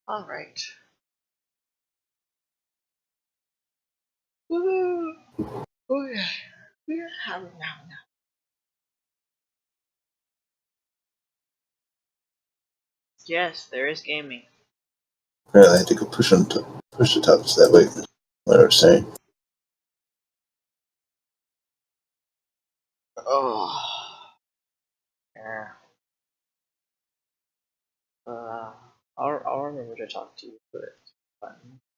All right. Woo! Oh yeah. We're having now. Yes, there is gaming. Apparently I had to go push the top so that way. What I was saying. Oh. Yeah. I'll remember to talk to you, but I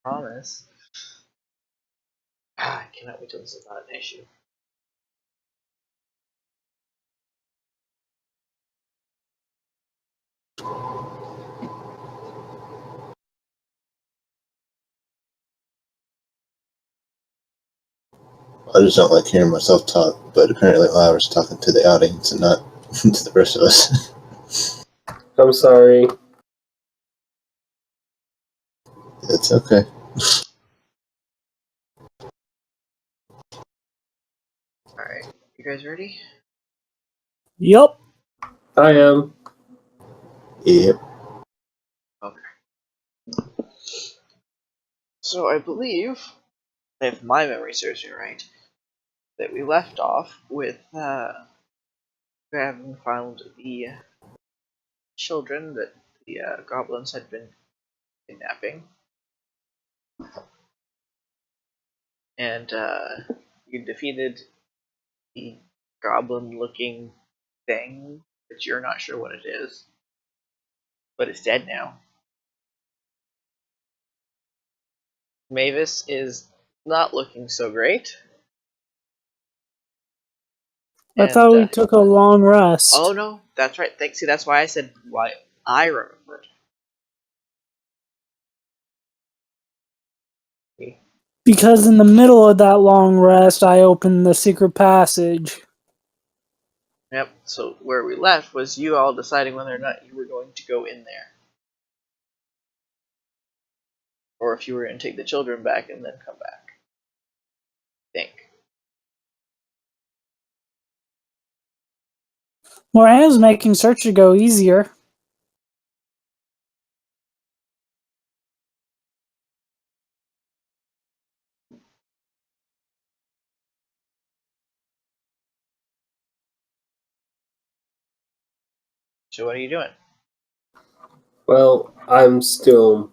promise. I cannot wait till this is not an issue. I just don't like hearing myself talk, but apparently I was talking to the audience and not to the rest of us. I'm sorry. It's okay. Alright, you guys ready? Yup. I am. Yep. Okay. So I believe, if my memory serves me right, that we left off with having found the children that the goblins had been kidnapping, and you defeated the goblin-looking thing that you're not sure what it is, but it's dead now. Mavis is not looking so great. I thought we took a long rest. Oh no, that's right. See, that's why I said why I remembered. Because in the middle of that long rest, I opened the secret passage. Yep, so where we left was you all deciding whether or not you were going to go in there. Or if you were going to take the children back and then come back. I think. Well, I was making search to go easier. So what are you doing? Well, I'm still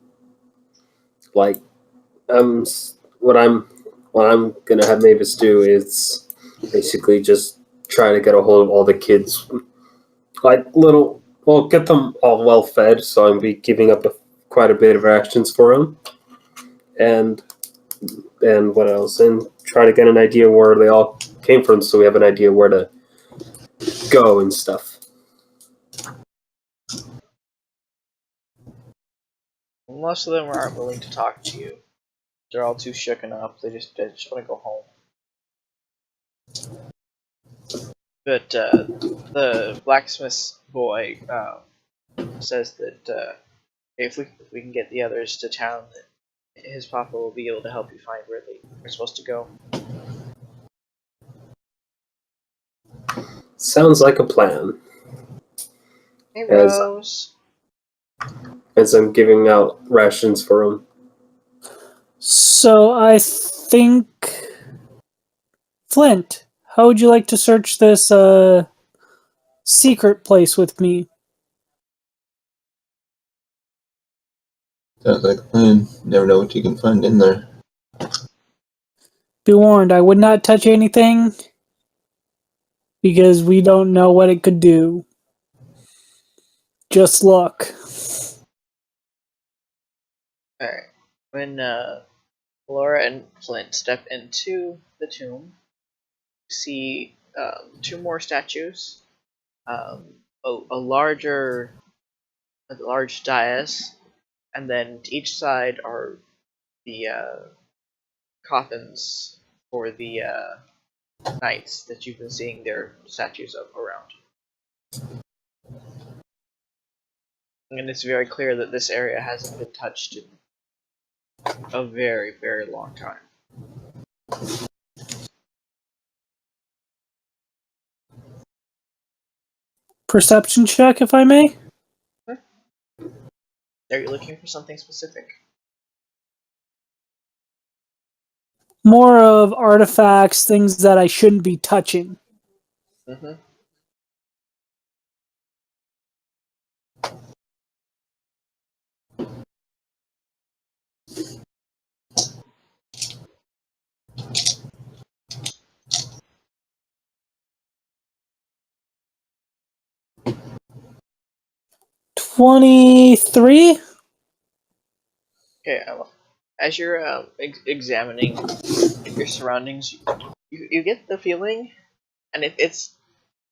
like what I'm gonna have Mavis do is basically just try to get a hold of all the kids, get them all well fed. So I'm be giving up quite a bit of rations for them, and what else? And try to get an idea where they all came from, so we have an idea where to go and stuff. Most of them aren't willing to talk to you. They're all too shooken up. They just want to go home. But the blacksmith's boy says that if we can get the others to town, that his papa will be able to help you find where they're supposed to go. Sounds like a plan. Hey, Rose. As I'm giving out rations for them. So I think... Flint, how would you like to search this secret place with me? Sounds like a plan. Never know what you can find in there. Be warned, I would not touch anything because we don't know what it could do. Just look. Alright. When Laura and Flint step into the tomb, you see two more statues, a large dais, and then to each side are the coffins for the knights that you've been seeing their statues of around. And it's very clear that this area hasn't been touched in a very, very long time. Perception check, if I may? Are you looking for something specific? More of artifacts, things that I shouldn't be touching. Mm-hmm. 23? Okay. As you're examining your surroundings, you get the feeling, and you're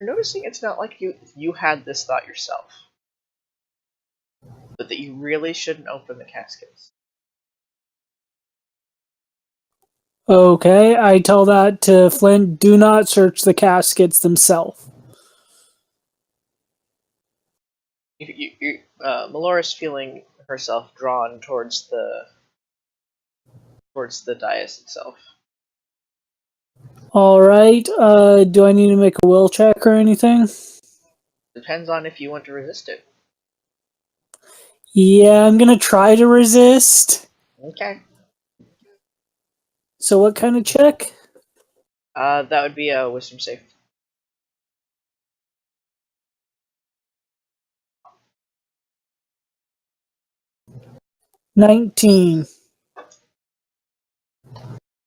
noticing it's not like you had this thought yourself, but that you really shouldn't open the caskets. Okay, I tell that to Flint. Do not search the caskets themselves. Melora's feeling herself drawn towards the dais itself. Alright, do I need to make a will check or anything? Depends on if you want to resist it. Yeah, I'm gonna try to resist. Okay. So what kind of check? That would be a wisdom save. 19.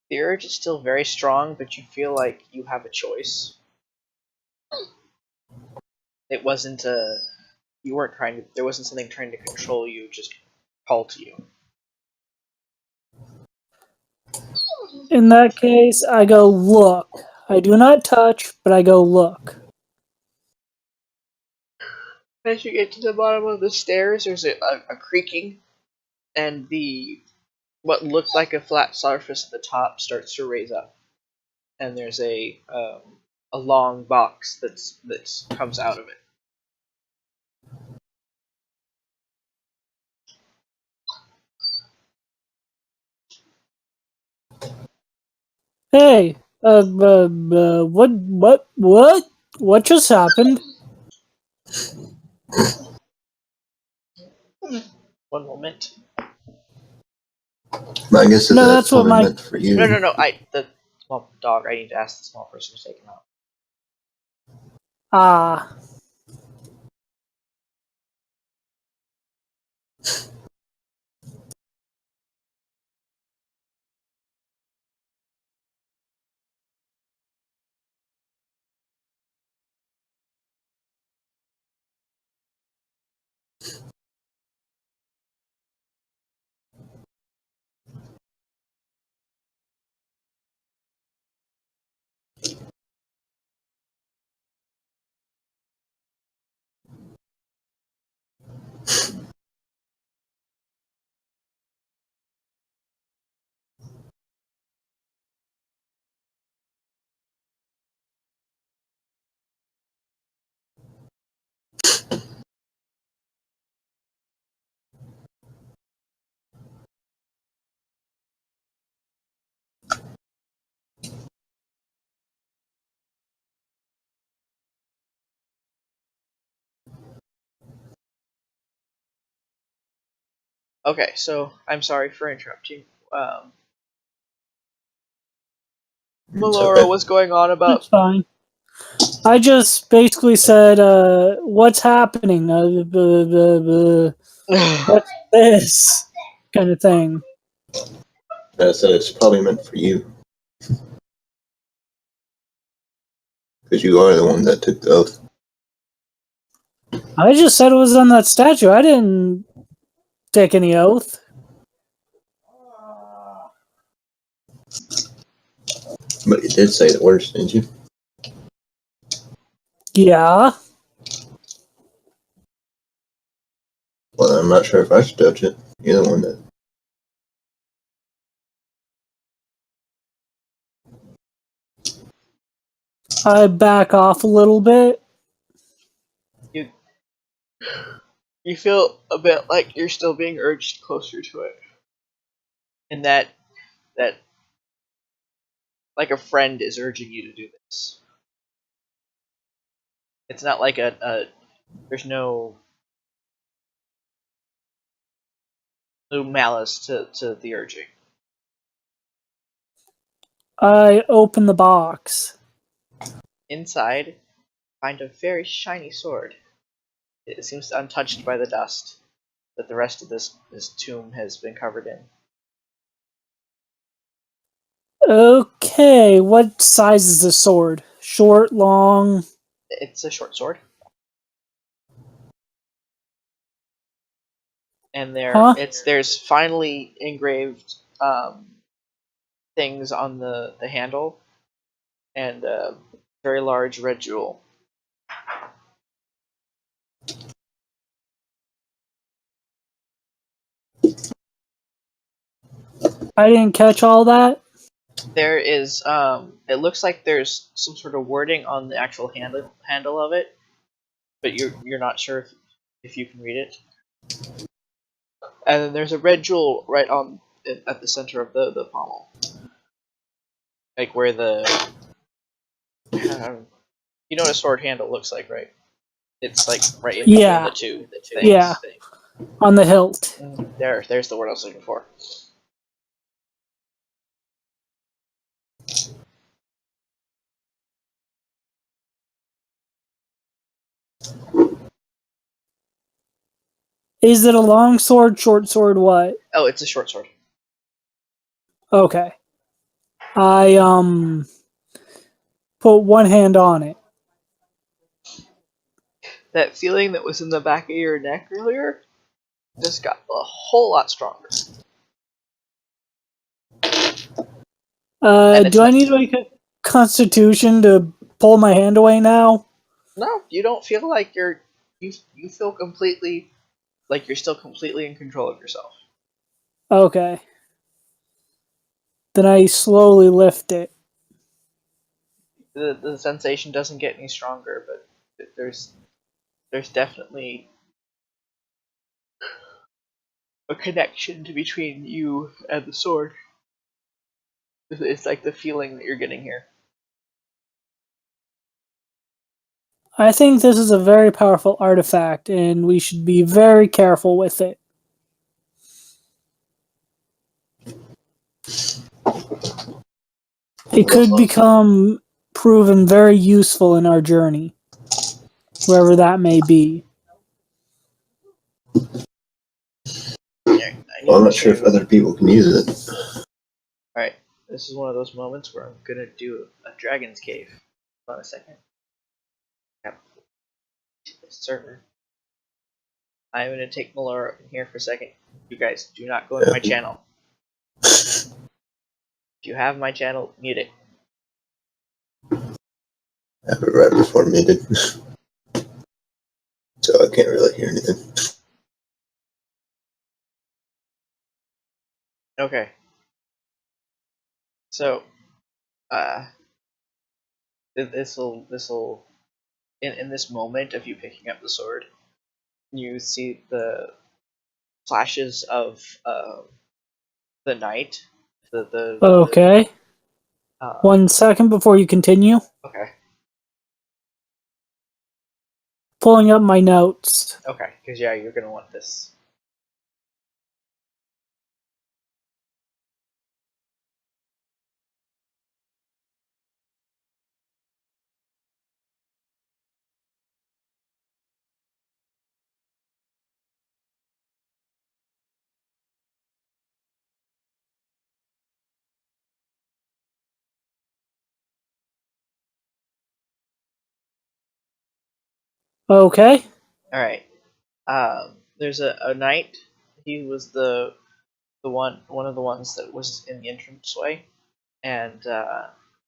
The urge is still very strong, but you feel like you have a choice. It wasn't a. You weren't trying to. There wasn't something trying to control you, just call to you. In that case, I go look. I do not touch, but I go look. As you get to the bottom of the stairs, there's a creaking, and the what looked like a flat surface at the top starts to raise up, and there's a long box that's comes out of it. Hey, what just happened? One moment. I guess No, that's that's what probably my meant for you. No. The small dog. I need to ask the small person to take him out. ah. Okay, so I'm sorry for interrupting. Um, It's Melora okay. was going on That's about. fine. I just basically said, what's happening? What's this? Kind of thing. I said it's probably meant for you. Because you are the one that took the oath. I just said it was on that statue. I didn't take any oath. But you did say the words, didn't you? Yeah. Well, I'm not sure if I should touch it. You're the one that. I back off a little bit. you you feel a bit like you're still being urged closer to it, and that like a friend is urging you to do this. It's not like a there's no no malice to the urging. I open the box. Inside, find a very shiny sword. It seems untouched by the dust that the rest of this tomb has been covered in. Okay, what size is the sword? Short, long? It's a short sword, and Huh? there's finely engraved things on the handle, and a very large red jewel. I didn't catch all that. There is it looks like there's some sort of wording on the actual handle of it, but you're not sure if you can read it. And then there's a red jewel right on at the center of the pommel, like where the you know what a sword handle looks like, right? It's like right in between Yeah. the two things. Yeah. On the hilt. There's the word I was looking for. Is it a long sword, short sword, what? Oh, it's a short sword. Okay. I put one hand on it. That feeling that was in the back of your neck earlier just got a whole lot stronger. Do I need to make a constitution to pull my hand away now? No, you don't feel like you feel completely like you're still completely in control of yourself. Okay. Then I slowly lift it. The sensation doesn't get any stronger, but there's definitely a connection between you and the sword. It's like the feeling that you're getting here. I think this is a very powerful artifact, and we should be very careful with it. It could become proven very useful in our journey, wherever that may be. Well, I'm not sure if other people can use it. Alright, this is one of those moments where I'm gonna do a dragon's cave. Hold on a second. Yep. This server. I'm gonna take Melora in here for a second. You guys do not go into my channel. If you have my channel, mute it. I have it right before muted. So I can't really hear anything. Okay. So, this'll in this moment of you picking up the sword, you see the flashes of the night. Okay. 1 second before you continue. Okay. Pulling up my notes. Okay, because yeah, you're gonna want this. Okay. All right. There's a knight. He was the one of the ones that was in the entranceway, and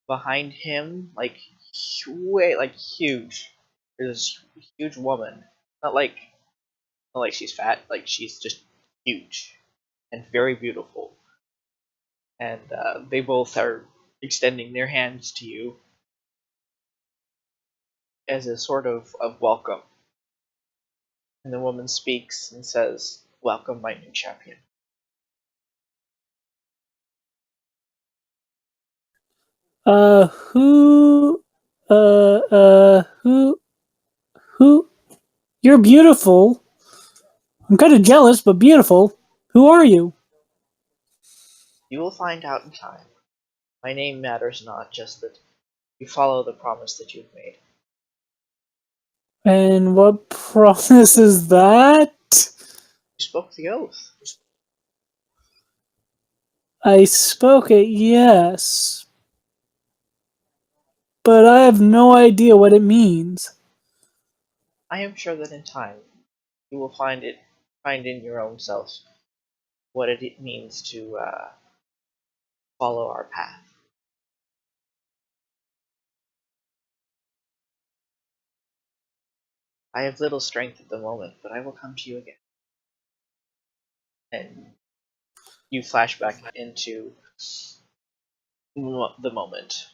behind him, like way like huge, there's this huge woman. Not like she's fat. Like she's just huge and very beautiful. And they both are extending their hands to you as a sort of welcome. And the woman speaks and says, "Welcome, my new champion." Who, who, you're beautiful. I'm kind of jealous, but beautiful. Who are you? You will find out in time. My name matters not, just that you follow the promise that you've made. And what promise is that? You spoke the oath. I spoke it, yes. But I have no idea what it means. I am sure that in time you will find in your own self what it means to follow our path. I have little strength at the moment, but I will come to you again. And you flash back into the moment.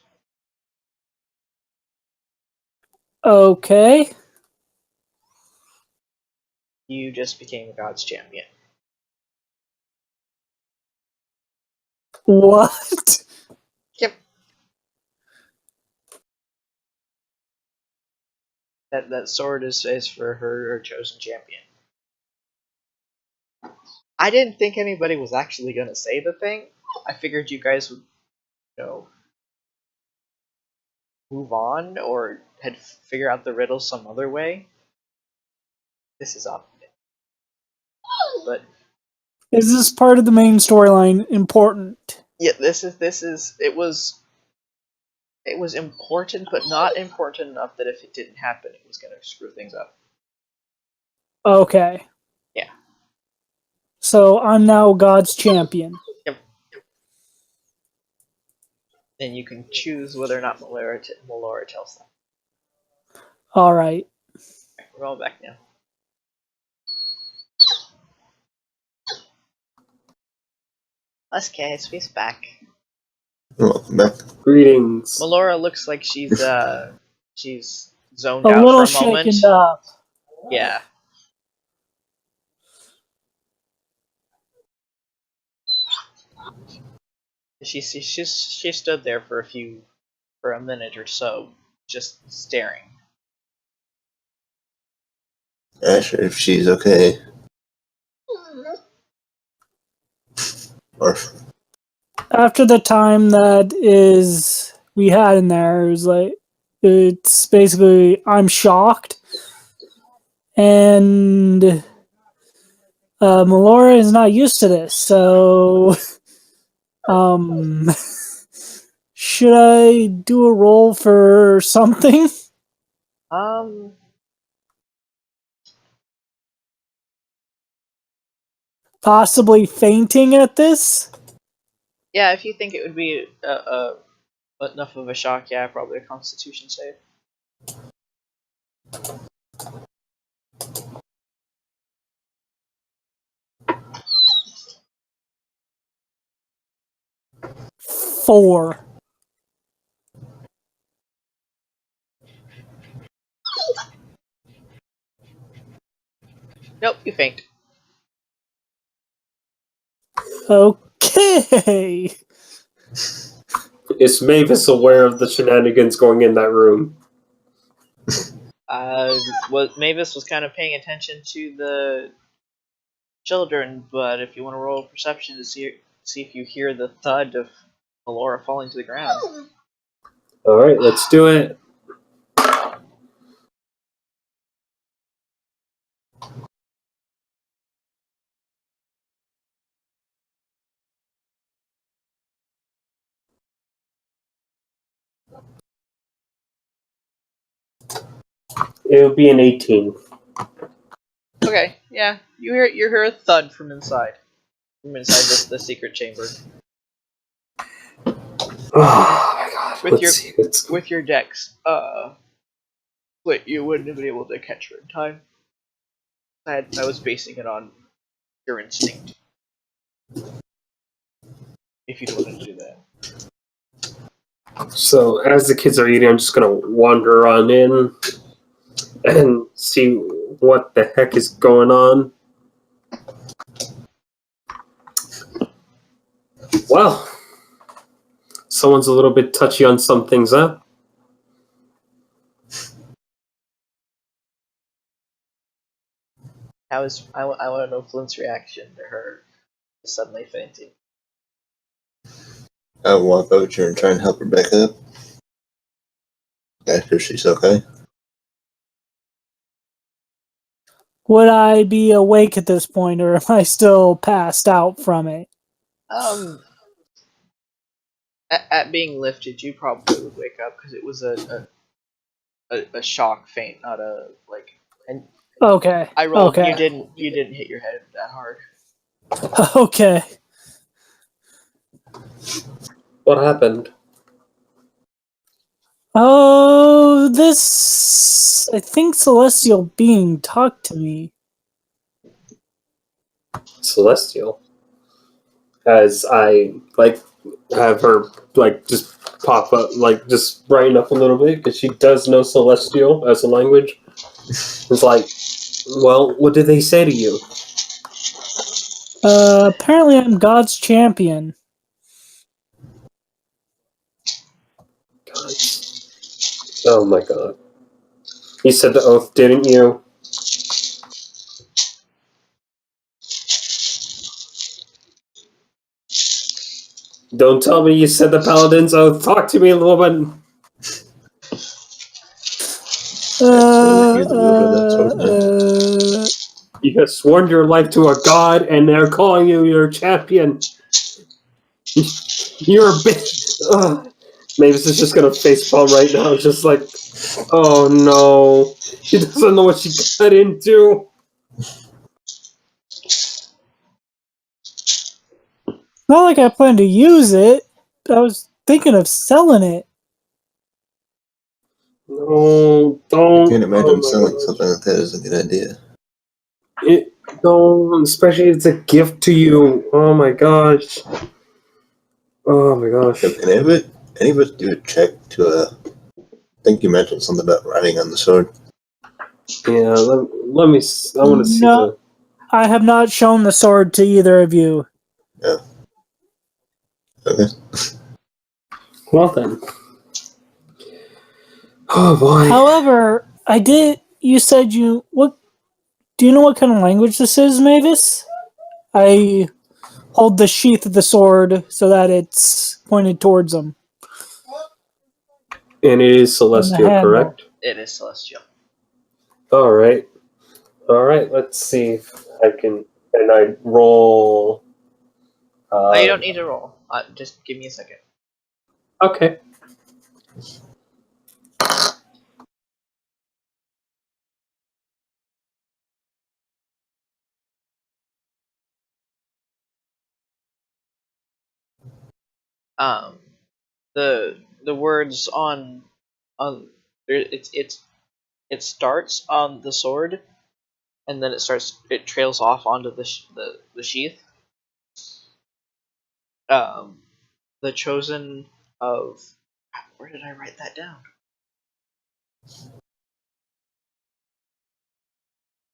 Okay. You just became God's champion. What? Yep. That sword is for her chosen champion. I didn't think anybody was actually gonna say the thing. I figured you guys would, move on or had figure out the riddle some other way. This is up. But Is this part of the main storyline important? yeah, this is it was important, but not important enough that if it didn't happen, it was gonna screw things up. Okay. Yeah. So I'm now God's champion. Yep. And you can choose whether or not Melora tells them. Alright. Okay, we're going back now. Okay, Swiss back. Welcome back. Greetings. Melora looks like she's zoned A out little for a moment. shaken up. Yeah. She stood there for a minute or so, just staring. Ask her if she's okay. Or After the time that we had in there, it's basically I'm shocked, and Melora is not used to this, so should I do a roll for something? Um, Possibly fainting at this? yeah, if you think it would be enough of a shock, yeah, probably a Constitution save. Four. Nope, you faint. Okay. Is Mavis aware of the shenanigans going in that room? Mavis was kind of paying attention to the children, but if you want to roll perception to see if you hear the thud of Melora falling to the ground. Alright, let's do it. It would be an 18. Okay, yeah, you hear a thud from inside the secret chamber. Oh my god. With your dex, but you wouldn't have been able to catch her in time. I was basing it on your instinct. If you'd wanted to do that. So, as the kids are eating, I'm just gonna wander on in and see what the heck is going on. Well, someone's a little bit touchy on some things, huh? I want to know Flint's reaction to her suddenly fainting. I'll walk over to her and try and help her back up. After she's okay. Would I be awake at this point, or am I still passed out from it? At being lifted, you probably would wake up because it was a shock faint, not a like. And Okay. I rolled. Okay. You didn't hit your head that hard. Okay. What happened? Oh, this. I think celestial being talked to me. Celestial. As I have her just pop up, just brighten up a little bit because she does know Celestial as a language. It's like, well, what did they say to you? Apparently I'm God's champion. Gods. Oh my god. You said the oath, didn't you? Don't tell me you said the paladin's oath. Talk to me, woman. You have sworn your life to a god, and they're calling you your champion. You're a bitch. Mavis is just gonna facepalm right now. It's just like, oh no. She doesn't know what she got into. Not like I plan to use it. I was thinking of selling it. No, I don't. can't imagine selling something like that is a good idea. Don't, especially it's a gift to you. Oh my gosh. Oh my gosh. Can any of us do a check to I think you mentioned something about writing on the sword. Yeah, let me. I want to see No. I have not shown the sword to either of you. Yeah. Okay. Well then. Oh boy. However, I did. You said you. What? Do you know what kind of language this is, Mavis? I hold the sheath of the sword so that it's pointed towards them. And it is Celestial, correct? It is celestial. Alright. Alright, let's see if I can. And I roll. Oh, you don't need to roll. Just give me a second. Okay. The words on it starts on the sword, and then it trails off onto the sheath. The chosen of, where did I write that down?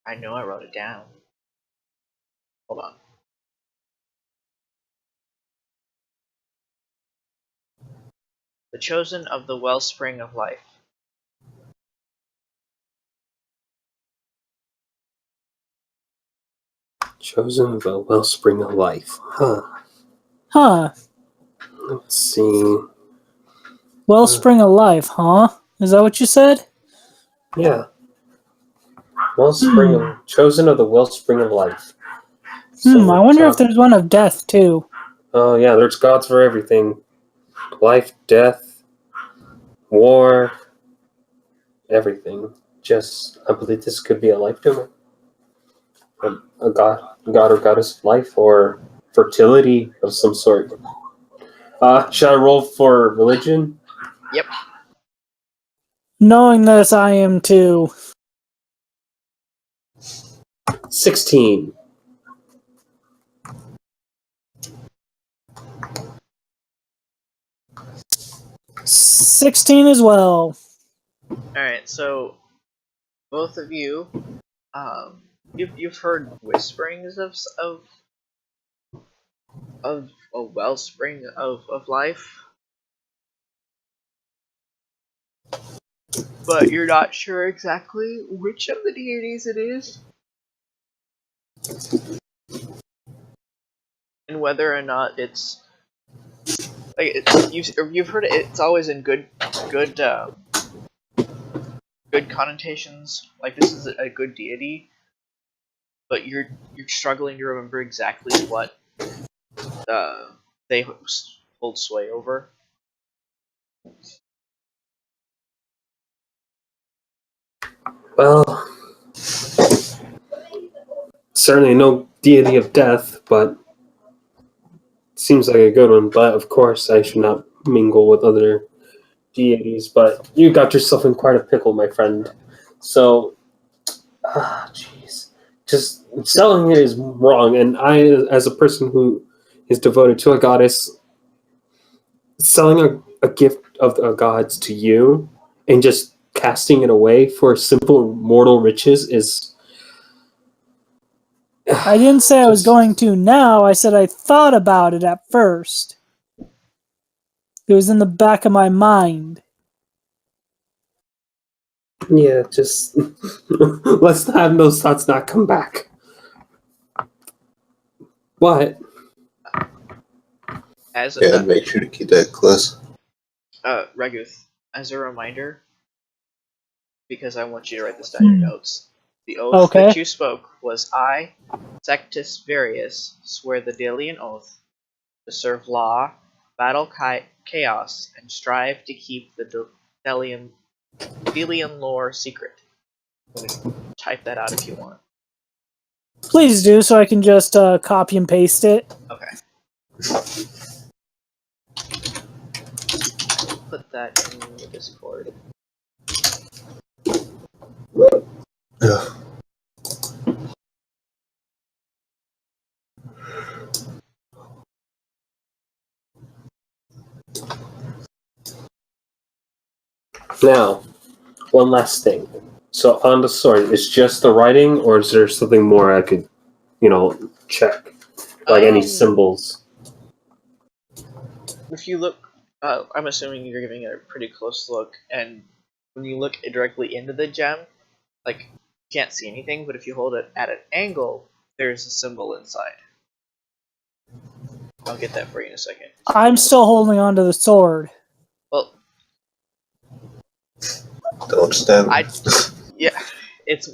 I know I wrote it down. Hold on. The chosen of the wellspring of life. Chosen of a wellspring of life. Huh. Let's see. Wellspring of life, huh? Is that what you said? Yeah. Wellspring of. Chosen of the wellspring of life. So I wonder if there's one of death, too. Oh, yeah, there's gods for everything. Life, death, war, everything. I believe this could be a life domain. A god or goddess of life, or fertility of some sort. Should I roll for religion? Yep. Knowing this, I am too. 16. $16 as well. Alright, so both of you, you've heard whisperings of a wellspring of life, but you're not sure exactly which of the deities it is. and whether or not it's like you've heard it, it's always in good good connotations. Like this is a good deity, but you're struggling to remember exactly what they hold sway over. Well, certainly no deity of death, but seems like a good one. But of course, I should not mingle with other deities. But you got yourself in quite a pickle, my friend. So, jeez, just selling it is wrong. And I, as a person who is devoted to a goddess, selling a gift of the gods to you and just casting it away for simple mortal riches is. I didn't say I was going to now. I said I thought about it at first. It was in the back of my mind. Yeah, just let's have those thoughts not come back. But As Yeah, and make sure to keep that close. Reguth, as a reminder, because I want you to write this down in your notes. The oath Okay. that you spoke was I, Sectus Varius, swear the Delian oath to serve law, battle chaos, and strive to keep the Delian lore secret. I'm gonna type that out if you want. Please do, so I can just copy and paste it. Okay. Put that in the Discord. Ugh. now, one last thing. So on the sword, is just the writing, or is there something more I could, check, like any symbols? If you look, I'm assuming you're giving it a pretty close look, and when you look directly into the gem, like, you can't see anything, but if you hold it at an angle, there's a symbol inside. I'll get that for you in a second. I'm still holding on to the sword. Well, Don't stand. Yeah, it's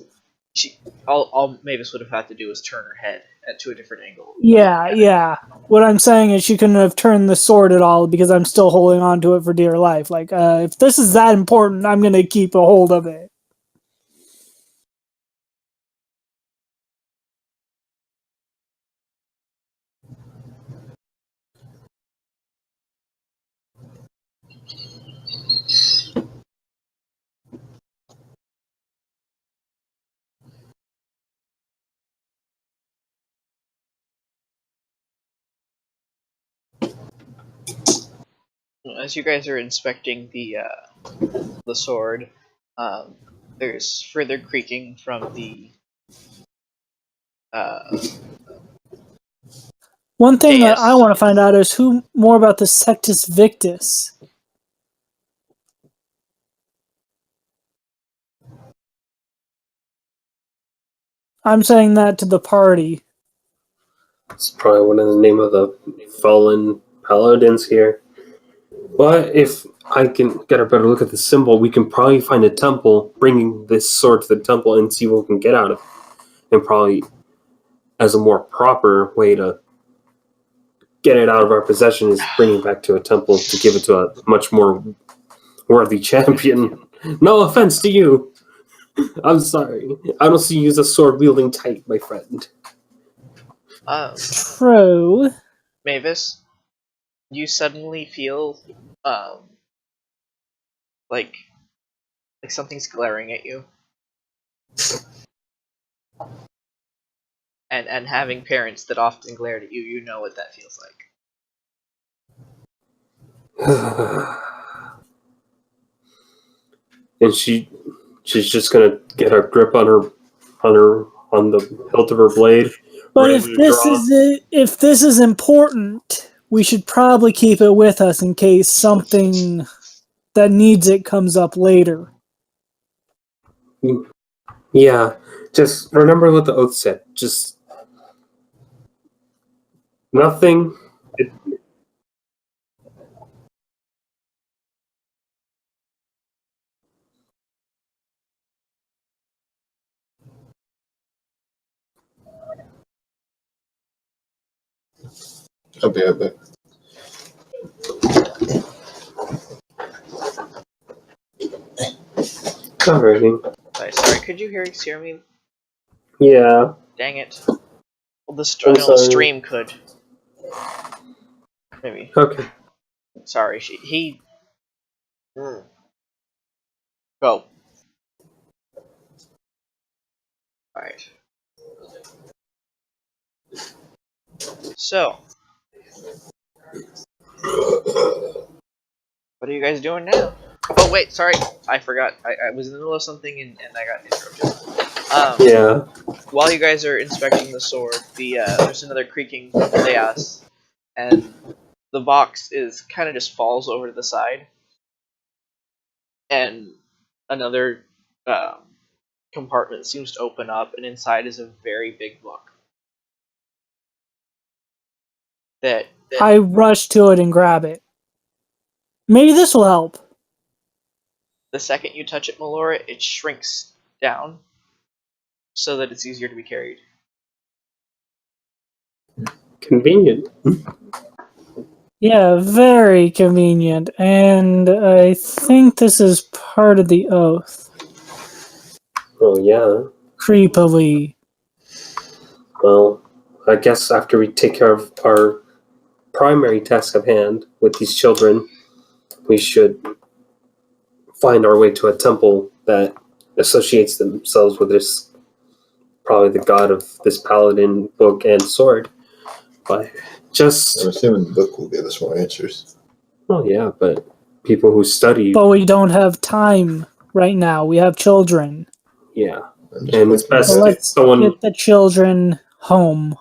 all Mavis would have had to do was turn her head to a different angle. Yeah. What I'm saying is she couldn't have turned the sword at all because I'm still holding on to it for dear life. Like, if this is that important, I'm going to keep a hold of it. As you guys are inspecting the sword, there's further creaking from the One thing that I dais. want to find out is who more about the Sectus Victus. I'm saying that to the party. It's probably one of the name of the fallen paladins here. But if I can get a better look at the symbol, we can probably find a temple, bringing this sword to the temple and see what we can get out of it. And probably, as a more proper way to get it out of our possession, is bringing it back to a temple to give it to a much more worthy champion. No offense to you. I'm sorry. I don't see you as a sword-wielding type, my friend. True. Mavis, you suddenly feel like something's glaring at you. And having parents that often glare at you, you know what that feels like. And she's just gonna get her grip on the hilt of her blade. But if this is important, we should probably keep it with us in case something that needs it comes up later. Yeah, just remember what the oath said. Just Nothing. I'll be right back. Alrighty. Sorry, could you hear me? Yeah. Dang it. Well, the I'm no, sorry. stream could. Maybe. Okay. Sorry, he. Go. Alright. So. What are you guys doing now? Oh, wait, sorry. I forgot. I was in the middle of something and I got interrupted. Yeah. While you guys are inspecting the sword, there's another creaking from chaos, and the box is kind of just falls over to the side, and another compartment seems to open up, and inside is a very big book. That I rush to it and grab it. Maybe this will help. the second you touch it, Melora, it shrinks down so that it's easier to be carried. Convenient. Yeah, very convenient. And I think this is part of the oath. Oh, yeah. Creepily. Well, I guess after we take care of our primary task of hand with these children, we should find our way to a temple that associates themselves with this, probably the god of this paladin book and sword. But I'm just, assuming the book will give us more answers. oh yeah, but people who study, But we don't have time right now. We have children. yeah. I'm just And it's pointing best So out- if let's someone, get the children home.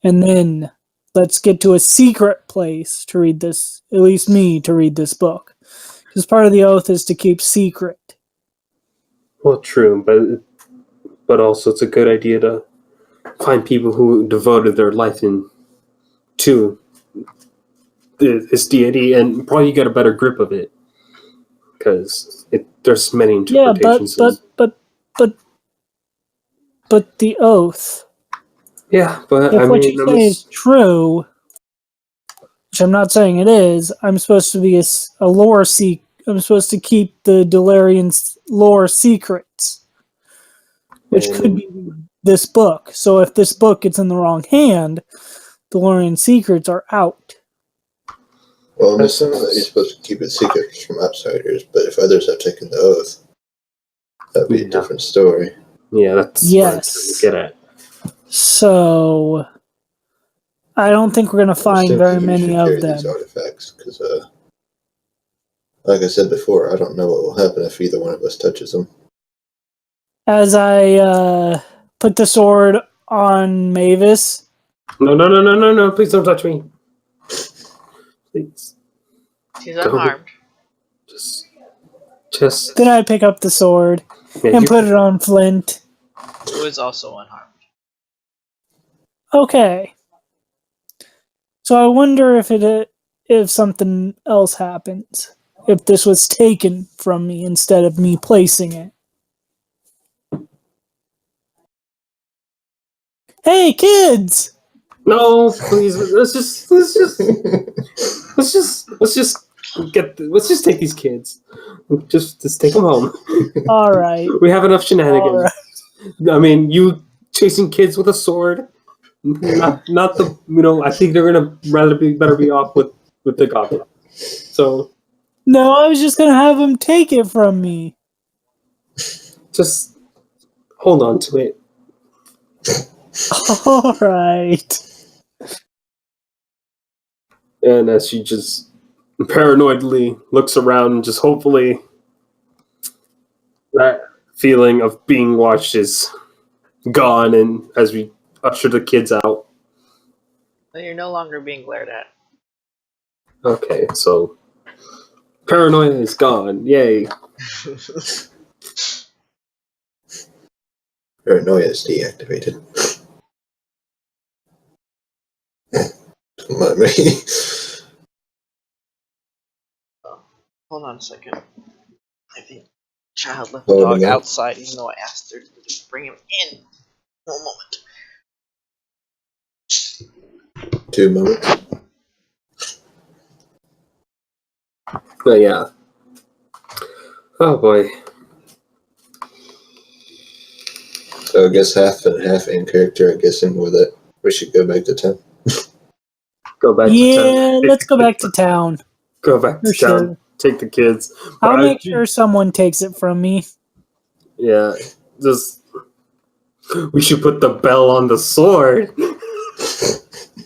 And then let's get to a secret place to read this. At least me to read this book. Because part of the oath is to keep secret. well, true, but also it's a good idea to find people who devoted their life to this deity and probably get a better grip of it, because there's many Yeah, interpretations. but the oath. Yeah, but If I what mean, you say is true, which I'm not saying it is, I'm supposed to be a lore seek. I'm supposed to keep the Delarian's lore secrets, which could be this book. So if this book gets in the wrong hand, the Delarian secrets are out. Well, I'm assuming that you're supposed to keep it secret from outsiders, but if others have taken the oath, that'd be a different story. Yeah, that's what I'm trying to get at. So I don't think we're going to I'm find assuming very we many should of carry them. these artifacts, because, like I said before, I don't know what will happen if either one of us touches them. As I put the sword on Mavis, No, please don't touch me. Please. She's Go. unharmed. Just then I pick up the sword and put it on Flint. Who is also unharmed. Okay. So I wonder if something else happens. If this was taken from me instead of me placing it. Hey, kids! No, please. Let's just take these kids. Just take them home. All right. We have enough shenanigans. All right. I mean, you chasing kids with a sword. Not the, I think they're gonna better be off with the goblin. So No, I was just gonna have them take it from me. just hold on to it. All right. And as she just paranoidly looks around, and just hopefully that feeling of being watched is gone, and as we usher the kids out. Then you're no longer being glared at. Okay, so paranoia is gone. Yay. Paranoia is deactivated. Mind me. Hold on a second. I think the child left the Loading dog up. outside, even though I asked her to just bring him in. One moment. 2 moments. But yeah. Oh boy. So I guess half and half in character. I'm guessing with it, we should go back to town. Go back to Yeah, town. let's go back to town. Go back For to town. sure. Take the kids. I'll But make sure someone takes it from me. Yeah. Just we should put the bell on the sword.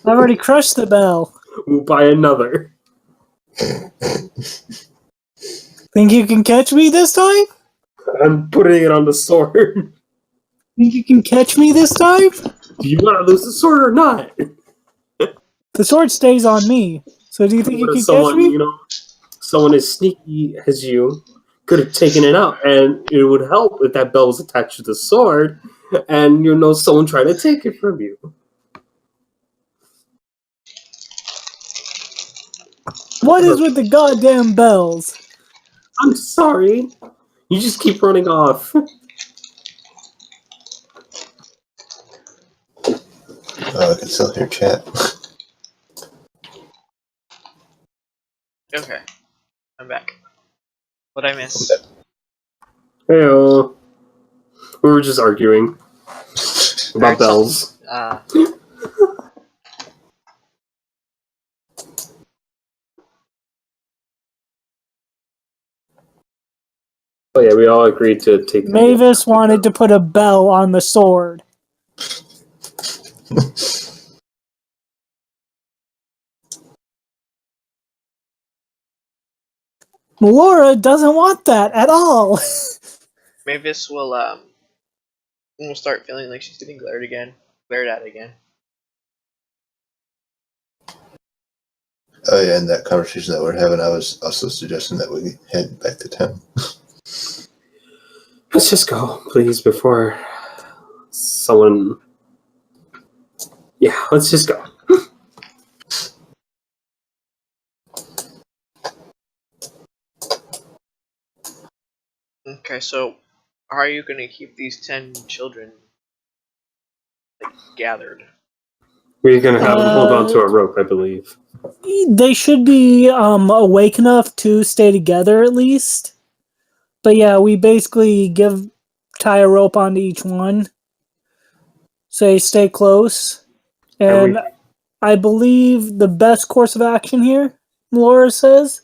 I've already crushed the bell. We'll buy another. Think you can catch me this time? I'm putting it on the sword. Think you can catch me this time? Do you want to lose the sword or not? The sword stays on me. So do you think you What if can catch me? someone as sneaky as you could have taken it out, and it would help if that bell was attached to the sword, and someone trying to take it from you. What is with the goddamn bells? I'm sorry. You just keep running off. Oh, I can still hear chat. Okay, I'm back. What'd I miss? Hey, we were just arguing about bells. Oh yeah, we all agreed to take. Mavis wanted to put a bell on the sword. Laura doesn't want that at all. Mavis will start feeling like she's getting glared at again. Oh yeah, in that conversation that we're having, I was also suggesting that we head back to town. Let's just go, please, before someone. Yeah, let's just go. Okay, so how are you gonna keep these 10 children gathered? We're gonna have them hold on to a rope, I believe. They should be awake enough to stay together at least. But yeah, we basically tie a rope onto each one. Say stay close. And I believe the best course of action here, Laura says,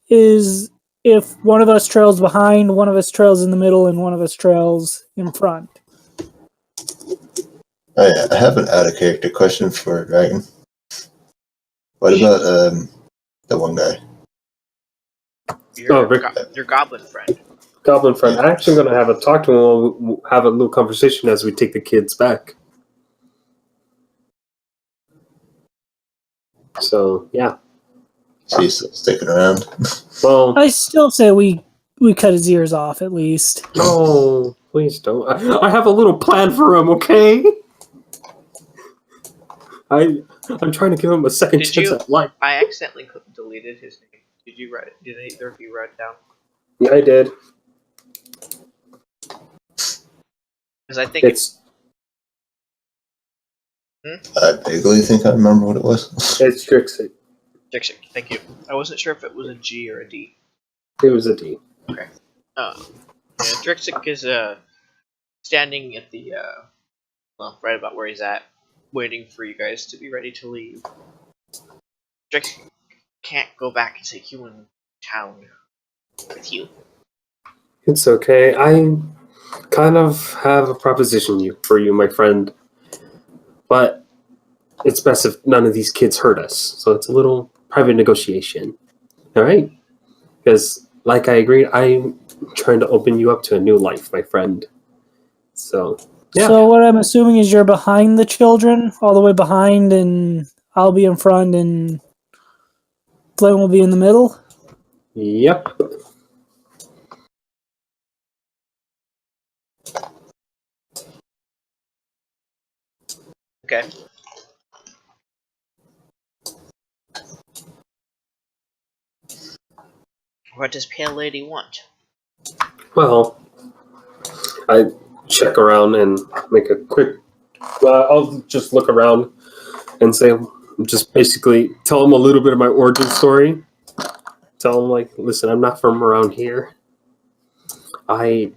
is if one of us trails behind, one of us trails in the middle, and one of us trails in front. Oh yeah, I have an out of character question for Dragon. What about the one guy? Your goblin friend. Goblin friend. I'm actually going to have a talk to him. We'll have a little conversation as we take the kids back. So, yeah. So he's still sticking around? Well, I still say we cut his ears off at least. No, please don't. I have a little plan for him, okay? I'm trying to give him a second chance at life. I accidentally deleted his name. Did you write it? Did either of you write it down? Yeah, I did. Because I think it's. I vaguely think I remember what it was. It's Drixit. Dixit, thank you. I wasn't sure if it was a G or a D. It was a D. Okay. Drixit is standing at the right about where he's at, waiting for you guys to be ready to leave. Drixit can't go back and take you in town with you. It's okay. I kind of have a proposition for you, my friend. But it's best if none of these kids hurt us. So it's a little private negotiation. All right? Because, like I agreed, I'm trying to open you up to a new life, my friend. So, yeah. So what I'm assuming is you're behind the children, all the way behind, and I'll be in front, and Glenn will be in the middle? Yep. Okay. What does Pale Lady want? Well, I check around and make a quick. I'll just look around and say, just basically tell them a little bit of my origin story. Tell them, like, listen, I'm not from around here. And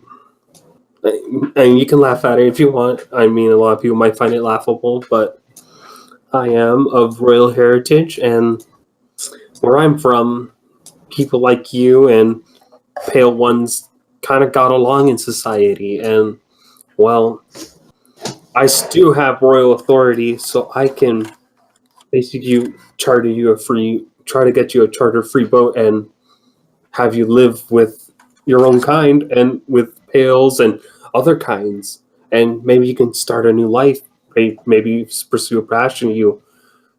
you can laugh at it if you want. I mean, a lot of people might find it laughable, but I am of royal heritage, and where I'm from, people like you and pale ones kind of got along in society, and, well, I do have royal authority, so I can basically try to get you a charter-free boat and have you live with your own kind and with pales and other kinds, and maybe you can start a new life. Maybe pursue a passion you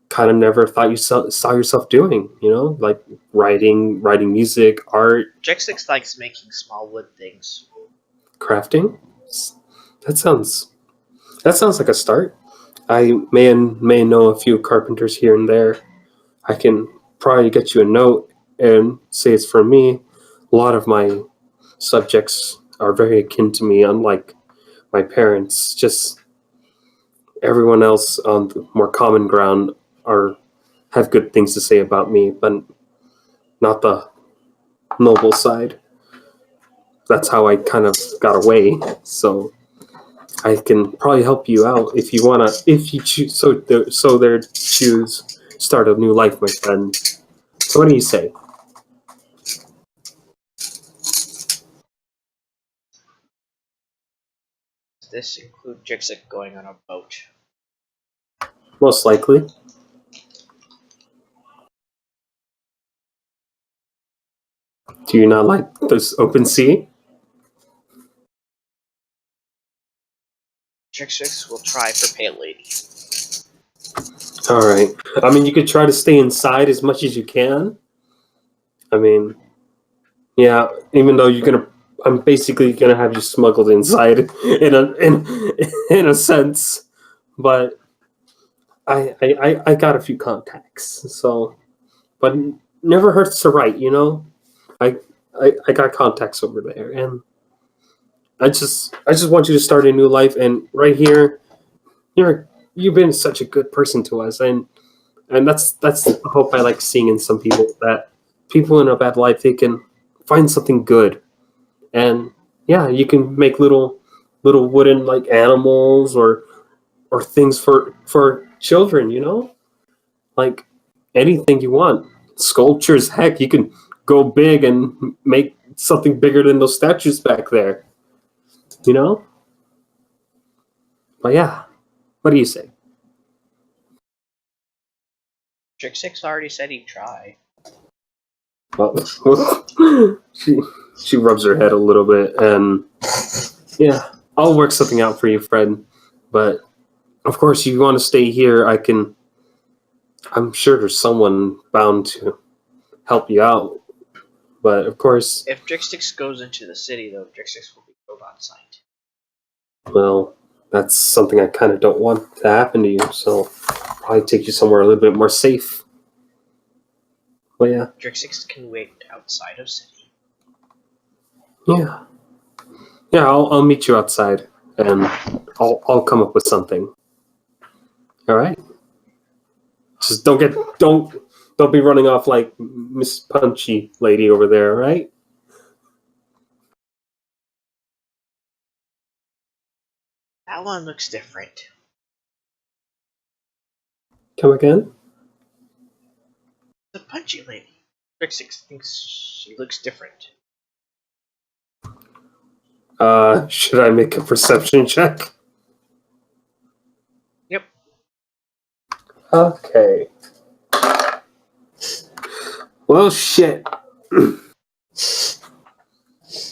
kind of never thought you saw yourself doing. Like writing music, art, Drixix likes making small wood things. crafting. That sounds like a start. I may know a few carpenters here and there. I can probably get you a note and say it's from me. A lot of my subjects are very akin to me, unlike my parents. Just everyone else on the more common ground have good things to say about me, but not the noble side. That's how I kind of got away. So I can probably help you out if you wanna. If you choose, so choose start a new life, my friend. So what do you say? Does this include Drixix going on a boat? Most likely. Do you not like this open sea? Drixix will try for Pale Lady. All right. I mean, you could try to stay inside as much as you can. I mean, yeah. Even though I'm basically gonna have you smuggled inside in a sense, but I got a few contacts, so but never hurts to write, I I got contacts over there, and I just want you to start a new life, and right here, you've been such a good person to us, and that's the hope I like seeing in some people, that people in a bad life, they can find something good, and yeah, you can make little wooden, like, animals or things for children, like anything you want, sculptures. Heck, you can go big and make something bigger than those statues back there, you know. But yeah, what do you say? Drixix already said he'd try. Well, she rubs her head a little bit, and yeah, I'll work something out for you, Fred. But of course, you want to stay here. I'm sure there's someone bound to help you out. But of course, If Drixix goes into the city, though, Drixix will be killed on sight. well, that's something I kind of don't want to happen to you. So I'll probably take you somewhere a little bit more safe. But yeah, Drixix can wait outside of city. yeah. I'll meet you outside, and I'll come up with something. All right. Just don't be running off like Miss Punchy Lady over there. All right. That one looks different. Come again? The punchy lady. Drixix thinks she looks different. Should I make a perception check? Yep. Okay. Well, shit.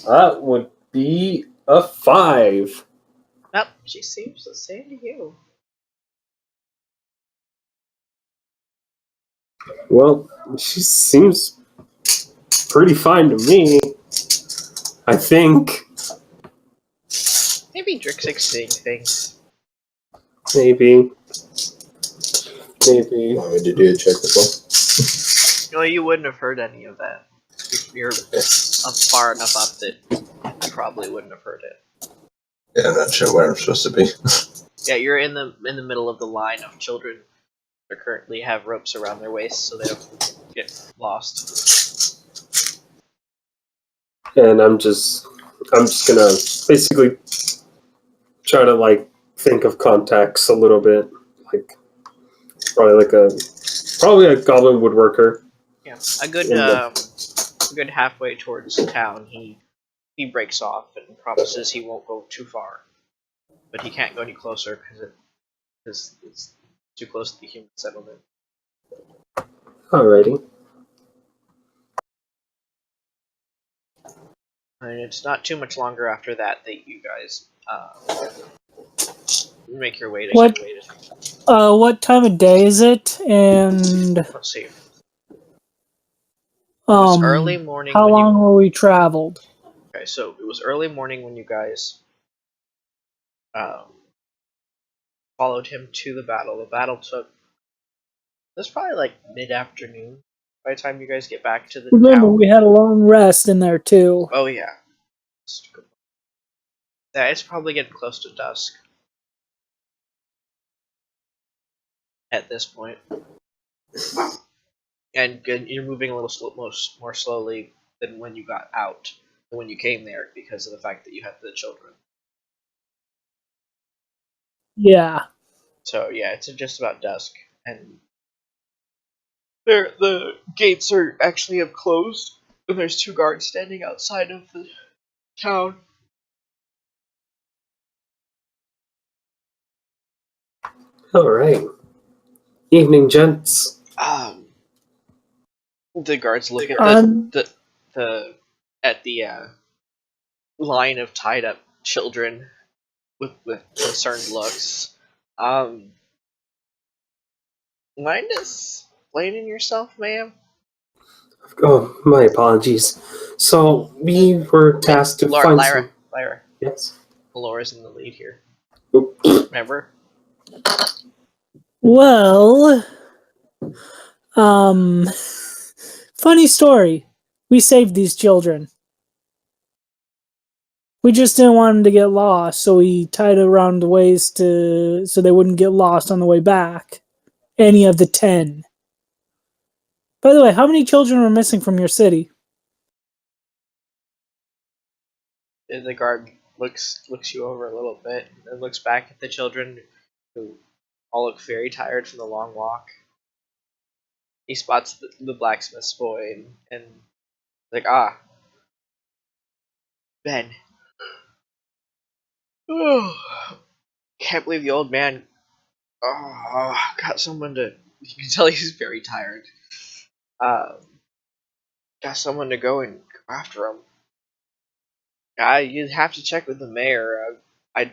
That would be a 5. Nope, she seems the same to you. Well, she seems pretty fine to me, I think. Maybe Drixix seeing things. Maybe. Want me to do a check as well? No, you wouldn't have heard any of that you're far enough up that you probably wouldn't have heard it. Yeah, I'm not sure where I'm supposed to be. Yeah, you're in the middle of the line of children that currently have ropes around their waists so they don't get lost. And I'm just gonna basically try to like think of contacts a little bit, like probably a goblin woodworker. Yeah, a good halfway towards town, he breaks off and promises he won't go too far, but he can't go any closer because it's too close to the human settlement. Alrighty. And it's not too much longer after that you guys make your way to. What time of day is it? And Let's see. It was early morning. How long were we traveled? Okay, so it was early morning when you guys followed him to the battle. The battle took. It was probably like mid-afternoon by the time you guys get back to the Remember, town. we had a long rest in there too. Oh yeah. Yeah, it's probably getting close to dusk at this point. And you're moving a little more slowly than when you got out, than when you came there, because of the fact that you had the children. Yeah. So yeah, it's just about dusk, and the gates are actually have closed, and there's 2 guards standing outside of the town. Alright. Evening, gents. The guards look at the line of tied up children with concerned looks. Mind explaining yourself, ma'am? Oh, my apologies. So, we were tasked to find Lyra. Yes? Laura's in the lead here. Oop. Remember? Well, funny story. We saved these children. We just didn't want them to get lost, so we tied it around the waist so they wouldn't get lost on the way back. Any of the 10. By the way, how many children were missing from your city? The guard looks you over a little bit and looks back at the children, who all look very tired from the long walk. He spots the blacksmith's boy and like, Ben. Oh, can't believe the old man got someone to. You can tell he's very tired. Got someone to go and go after him. You'd have to check with the mayor. I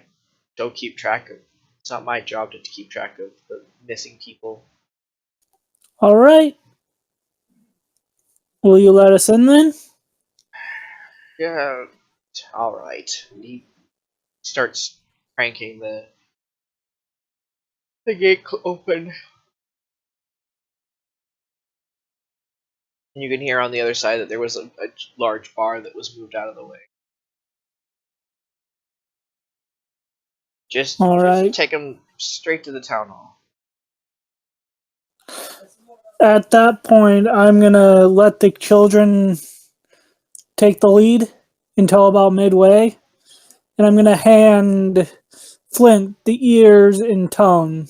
don't keep track of. It's not my job to keep track of the missing people. All right. Will you let us in then? Yeah, all right. And he starts cranking the gate open. And you can hear on the other side that there was a large bar that was moved out of the way. Just take him straight to the town hall. At that point, I'm gonna let the children take the lead until about midway, and I'm gonna hand Flint the ears and tongue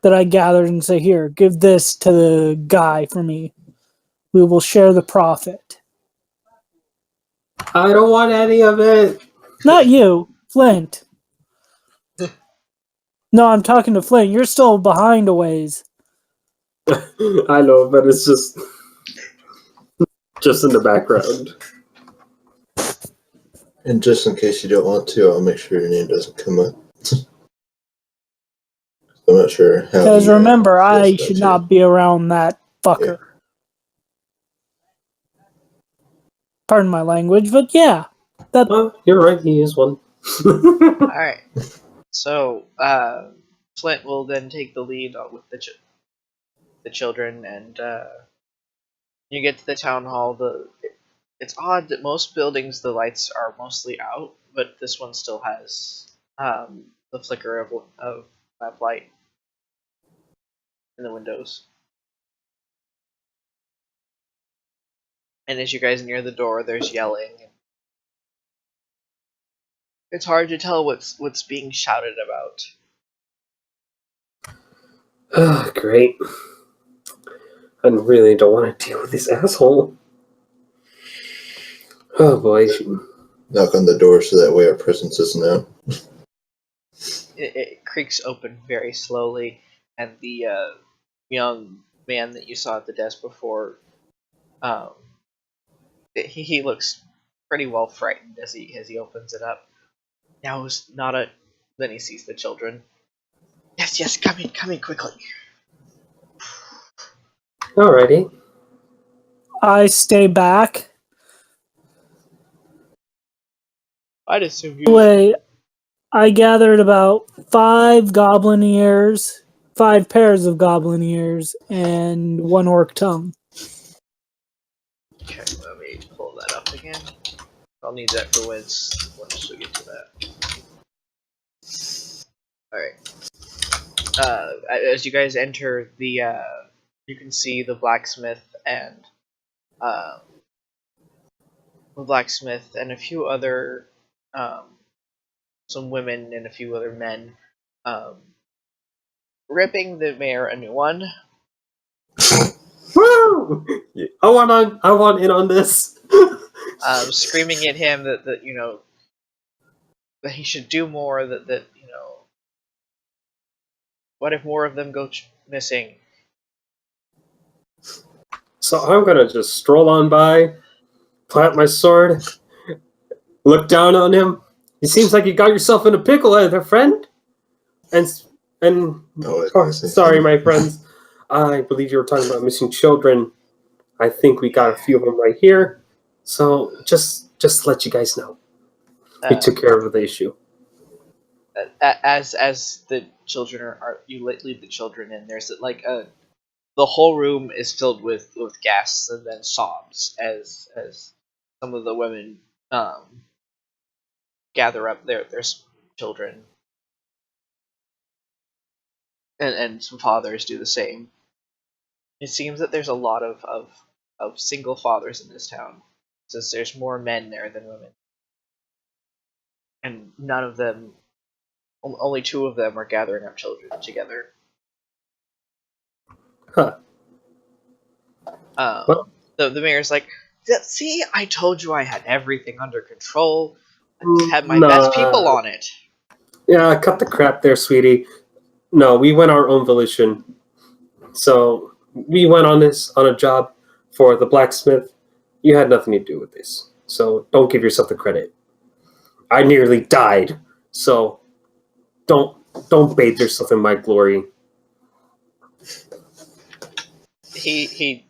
that I gathered and say, "Here, give this to the guy for me. We will share the profit." I don't want any of it. Not you, Flint. No, I'm talking to Flint. You're still behind a ways. I know, but it's just in the background. And just in case you don't want to, I'll make sure your name doesn't come up. I'm not sure how. Because remember, I should not be around that fucker. Yeah. Pardon my language, but yeah. You're right, he is one. Alright. So, Flint will then take the lead with the children, and you get to the town hall. It's odd that most buildings the lights are mostly out, but this one still has the flicker of lamplight in the windows. And as you guys near the door, there's yelling. It's hard to tell what's being shouted about. Oh, great. I really don't want to deal with this asshole. Oh boy. Knock on the door so that way our presence is known. It creaks open very slowly, and the young man that you saw at the desk before, um, he looks pretty well frightened as he opens it up. Now it's not a. Then he sees the children. Yes, come in quickly. Alrighty. I stay back. I'd assume you. Anyway, I gathered about 5 goblin ears, 5 pairs of goblin ears, and 1 orc tongue. Okay, let me pull that up again. I'll need that for once we get to that. Alright. As you guys enter the, you can see the blacksmith and a few other, some women and a few other men, ripping the mayor a new one. Woo! I want in on this. Screaming at him that that he should do more. That what if more of them go missing? So I'm gonna just stroll on by, plant my sword, look down on him. It seems like you got yourself in a pickle, there, friend. And sorry, my friends. I believe you were talking about missing children. I think we got a few of them right here. So just to let you guys know, we took care of the issue. As the children are you leave the children in, there's like the whole room is filled with gasps and then sobs as some of the women gather up their children, and some fathers do the same. It seems that there's a lot of single fathers in this town, since there's more men there than women, and none of them, only 2 of them, are gathering up children together. Huh. Well, The mayor's like, see, I told you I had everything under control. I had my best people on it. Yeah, cut the crap there, sweetie. No, we went our own volition. So we went on a job for the blacksmith. You had nothing to do with this. So don't give yourself the credit. I nearly died. So don't bathe yourself in my glory. He's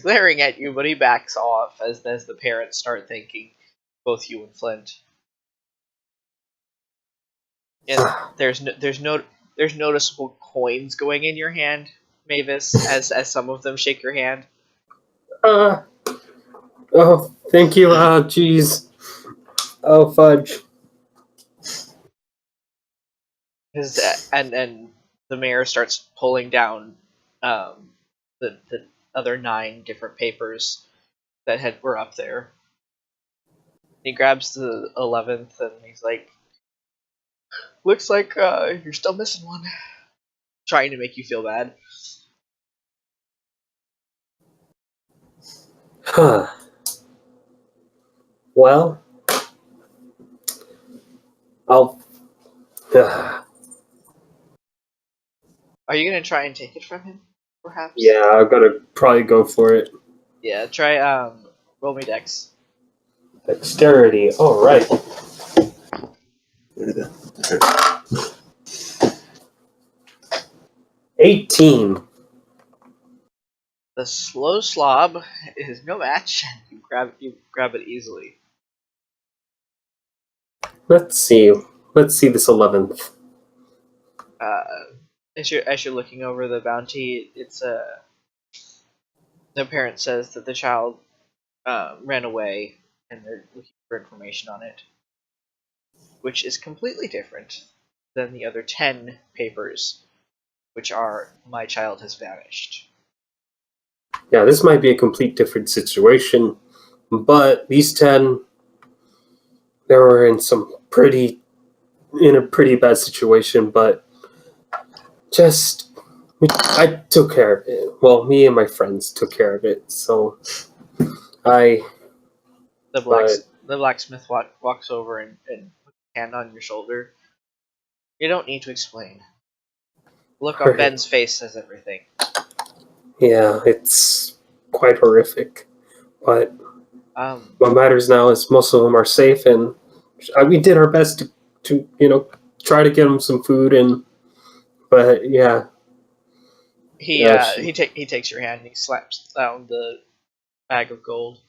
glaring at you, but he backs off as the parents start thanking both you and Flint. And there's noticeable coins going in your hand, Mavis, as some of them shake your hand. Oh, thank you. Oh, jeez. Oh, fudge. And the mayor starts pulling down the other 9 different papers that were up there. He grabs the 11th and he's like, "Looks like you're still missing one." Trying to make you feel bad. Huh. Well, I'll. Are you gonna try and take it from him, perhaps? Yeah, I'm gonna probably go for it. Yeah, try roll me dex. Dexterity. All right. 18. The slow slob is no match. You grab it easily. Let's see this 11th. As you're looking over the bounty, it's the parent says that the child ran away, and they're looking for information on it, which is completely different than the other 10 papers, which are My Child Has Vanished. Yeah, this might be a complete different situation, but these 10, they were in a pretty bad situation, but I took care of it. Well, me and my friends took care of it, so I, The but, blacksmith walks over and puts a hand on your shoulder. You don't need to explain. Look on Ben's face says everything. yeah, it's quite horrific, but what matters now is most of them are safe, and we did our best to try to get them some food, but yeah. He takes your hand and he slaps down the bag of gold.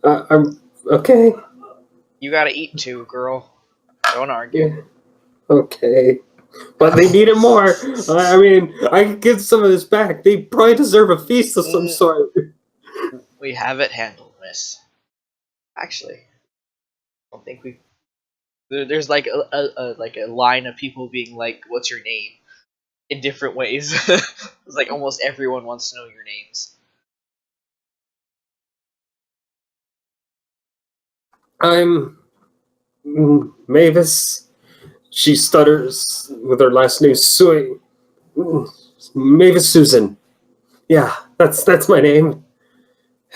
I'm okay. You gotta eat too, girl. Don't argue. Yeah, okay. But they needed more. I mean, I could give some of this back. They probably deserve a feast of some sort. We have it handled, miss. Actually, I don't think we. There's like a line of people being like, "What's your name?" in different ways. It's like almost everyone wants to know your names. I'm Mavis. She stutters with her last name, Sui. Mavis Susan. Yeah, that's my name.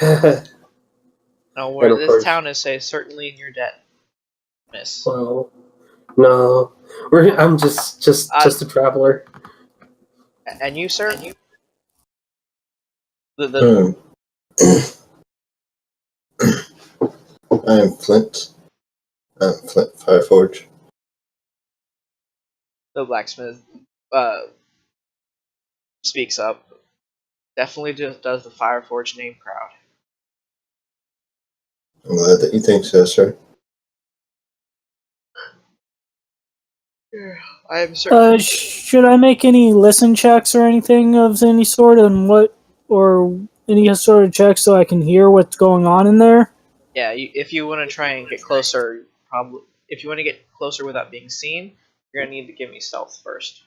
And No, where of this course, town is certainly in your debt, miss. well, no, I'm just a traveler. And you, sir? The I'm Flint. I'm Flint Fireforge. the blacksmith speaks up. Definitely does the Fireforge name proud. I'm glad that you think so, sir. I am certain. Should I make any listen checks or anything of any sort, and or any sort of checks so I can hear what's going on in there? Yeah, if you want to try and get closer, probably if you want to get closer without being seen, you're gonna need to give me stealth first.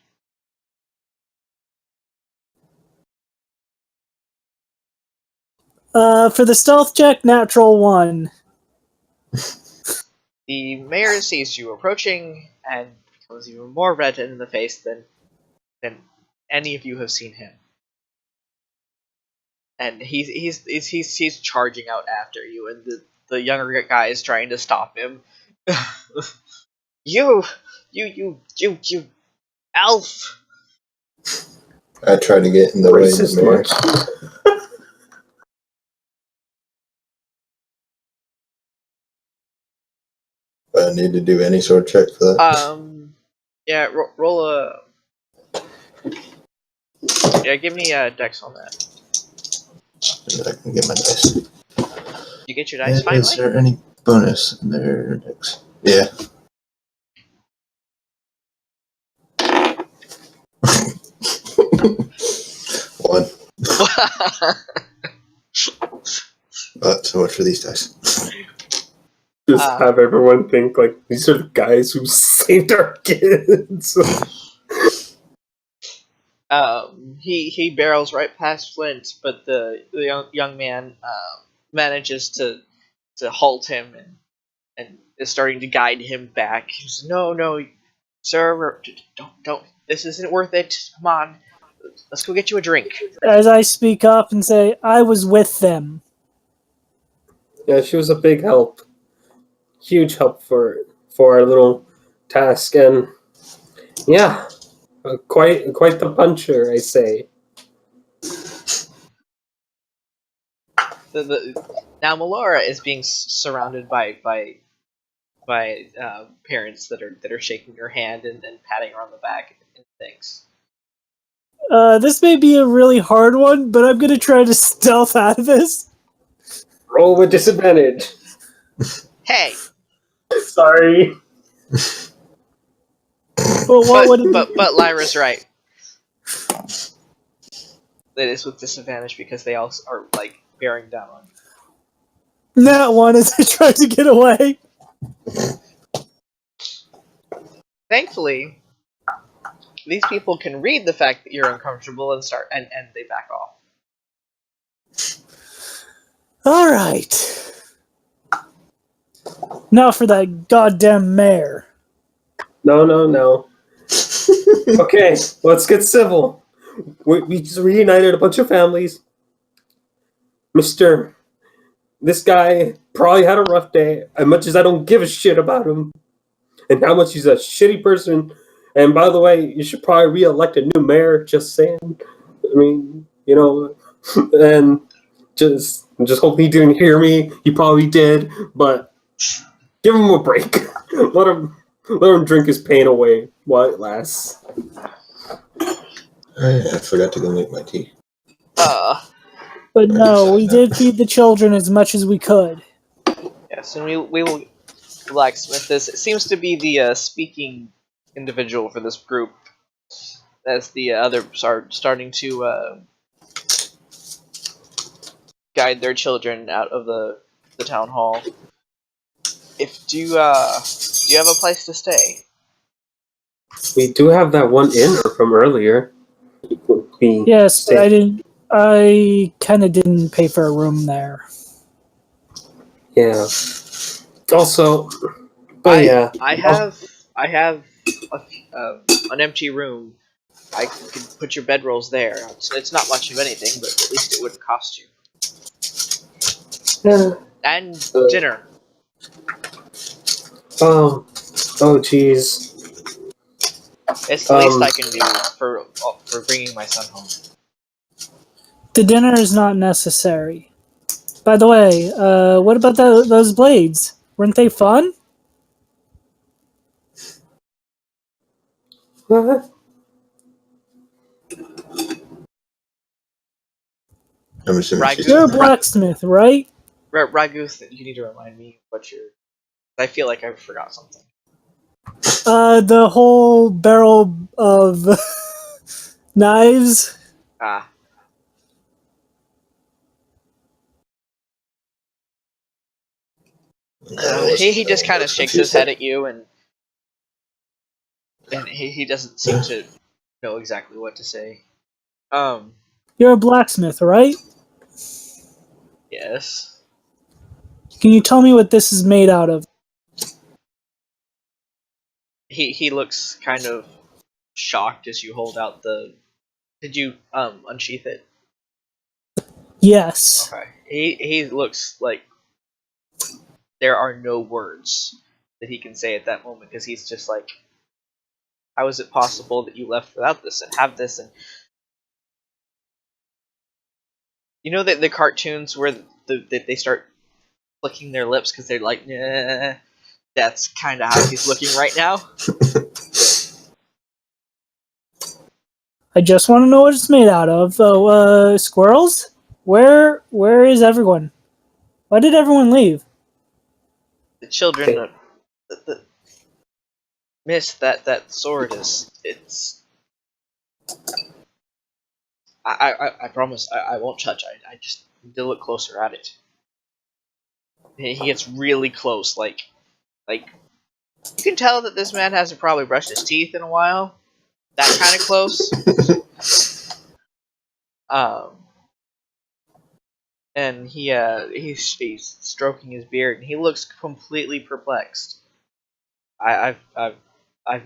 For the stealth check, natural 1. The mayor sees you approaching and becomes even more red in the face than any of you have seen him. And he's charging out after you, and the younger guy is trying to stop him. you elf! I try to get in the way of Racist the mayor. much? But I need to do any sort of check for that. Yeah, roll a. Yeah, give me a dex on that. And I can get my dice. You get your dice finally? Is there any bonus in their dex? Yeah. One. So much for these dice. Just have everyone think like these are the guys who saved our kids. He barrels right past Flint, but the young man manages to halt him and is starting to guide him back. He says, "No, sir, don't. This isn't worth it. Come on, let's go get you a drink." As I speak up and say, I was with them. Yeah, she was a big help, huge help for our little task, and yeah, quite the puncher, I say. Now Melora is being surrounded by parents that are shaking her hand and patting her on the back and things. This may be a really hard one, but I'm gonna try to stealth out of this. Roll with disadvantage. Hey, Sorry. Well, what would it be? but Lyra's right. that is with disadvantage because they all are like bearing down on you. Nat one as I tried to get away. Thankfully, these people can read the fact that you're uncomfortable and they back off. All right. Now for that goddamn mayor. No. Okay, let's get civil. We just reunited a bunch of families. This guy probably had a rough day, as much as I don't give a shit about him, and how much he's a shitty person. And by the way, you should probably re-elect a new mayor, just saying. I mean, and just hope he didn't hear me. He probably did, but give him a break. Let him drink his pain away while it lasts. I forgot to go make my tea. But no, we did feed the children as much as we could. Yes, and we will blacksmith this. It seems to be the speaking individual for this group, as the others are starting to guide their children out of the town hall. Do you have a place to stay? We do have that one inn from earlier. Yes, but I kind of didn't pay for a room there. Yeah. Also, yeah. I have an empty room. I could put your bedrolls there. It's not much of anything, but at least it wouldn't cost you. Yeah. And dinner. Oh, jeez. It's the least I can do for bringing my son home. The dinner is not necessary. By the way, what about those blades? Weren't they fun? What? I'm assuming Ragu- You're a blacksmith, right? Ragu, you need to remind me what you're. I feel like I forgot something. The whole barrel of knives. Ah. He just kind of shakes his head at you, and he doesn't seem to know exactly what to say. You're a blacksmith, right? Yes. Can you tell me what this is made out of? He looks kind of shocked as you hold out the. Did you unsheath it? Yes. Okay. He looks like there are no words that he can say at that moment because he's just like, how is it possible that you left without this and have this? And you know that the cartoons where they start flicking their lips because they're like, nah, that's kind of how he's looking right now. I just want to know what it's made out of. Oh, squirrels? Where is everyone? Why did everyone leave? The children, miss that sword is it's. I promise I won't touch. I just need to look closer at it. He gets really close, like you can tell that this man hasn't probably brushed his teeth in a while. That kind of close. And he's stroking his beard, and he looks completely perplexed. I've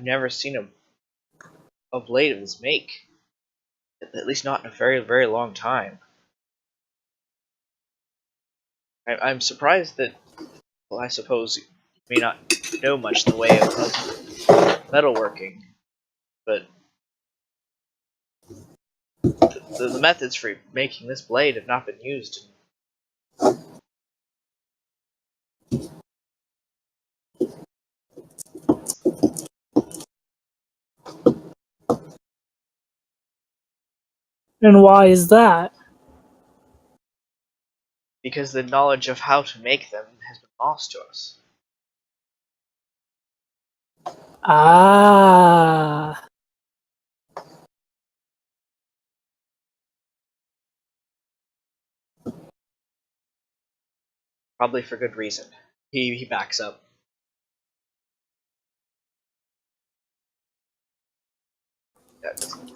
never seen a blade of his make, at least not in a very very long time. I'm surprised that. Well, I suppose you may not know much in the way of metalworking, but the methods for making this blade have not been used. And why is that? Because the knowledge of how to make them has been lost to us. Ah. Probably for good reason. He backs up.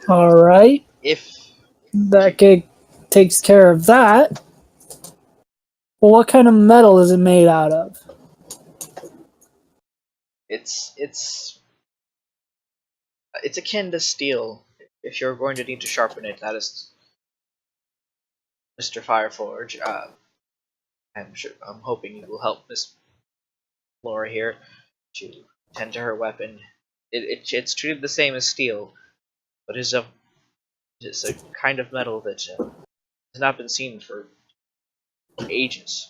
All right. If That gig takes care of that. Well, what kind of metal is it made out of? it's akin to steel. If you're going to need to sharpen it, that is Mr. Fireforge. I'm hoping you will help Miss Laura here to tend to her weapon. It's treated the same as steel, but it's a kind of metal that has not been seen for ages.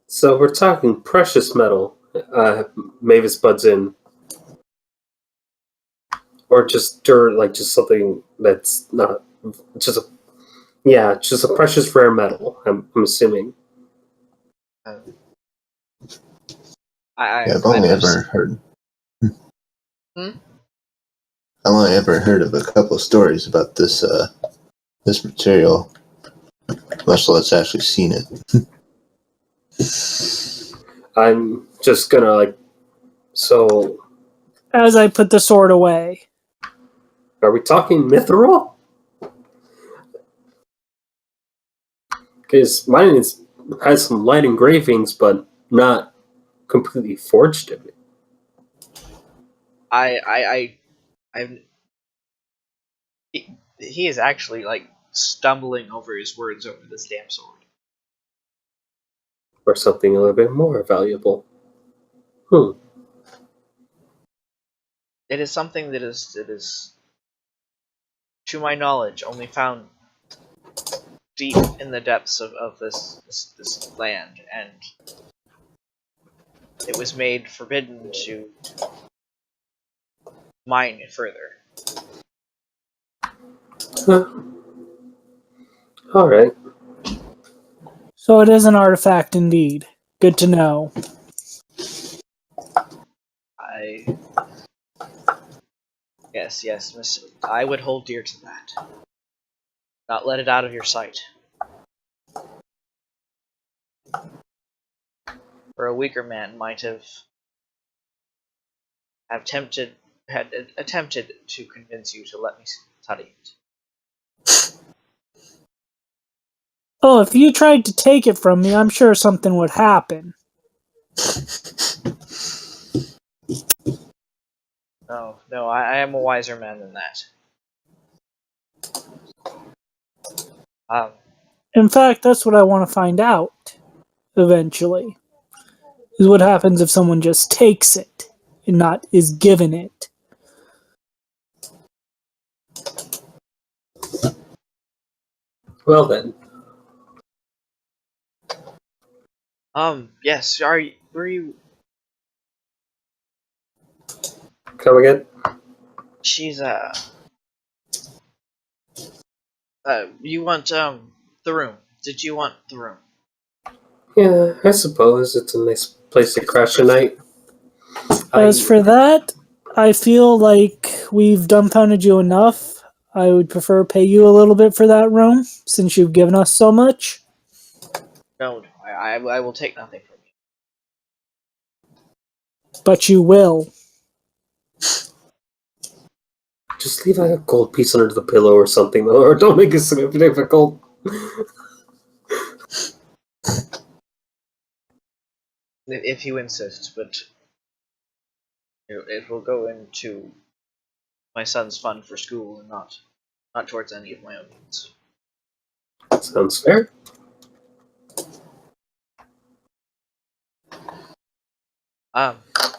So we're talking precious metal. Mavis buds in, or just dirt, like just something that's not just just a precious rare metal. I'm assuming. Um, I've only ever heard. Hmm? I've only ever heard of a couple of stories about this this material, much less actually seen it. I'm just gonna so. As I put the sword away. Are we talking mithril? Because mine has some light engravings, but not completely forged in it. I'm he is actually like stumbling over his words over this damn sword. Or something a little bit more valuable. It is something that is, to my knowledge, only found deep in the depths of this land, and it was made forbidden to mine it further. Huh. All right. So it is an artifact indeed. Good to know. Yes, Miss. I would hold dear to that. Not let it out of your sight. For a weaker man might have attempted to convince you to let me study it. Oh, if you tried to take it from me, I'm sure something would happen. No, I am a wiser man than that. In fact, that's what I want to find out, eventually. Is what happens if someone just takes it and not is given it. Well then. Yes, were you? Come again? She's, you want, the room. Did you want the room? Yeah, I suppose it's a nice place to crash a night. As for that, I feel like we've dumbfounded you enough. I would prefer pay you a little bit for that room, since you've given us so much. No, I will take nothing from you. But you will. Just leave like a gold piece under the pillow or something, or don't make it so difficult. If you insist, but it will go into my son's fund for school and not towards any of my own needs. Sounds fair.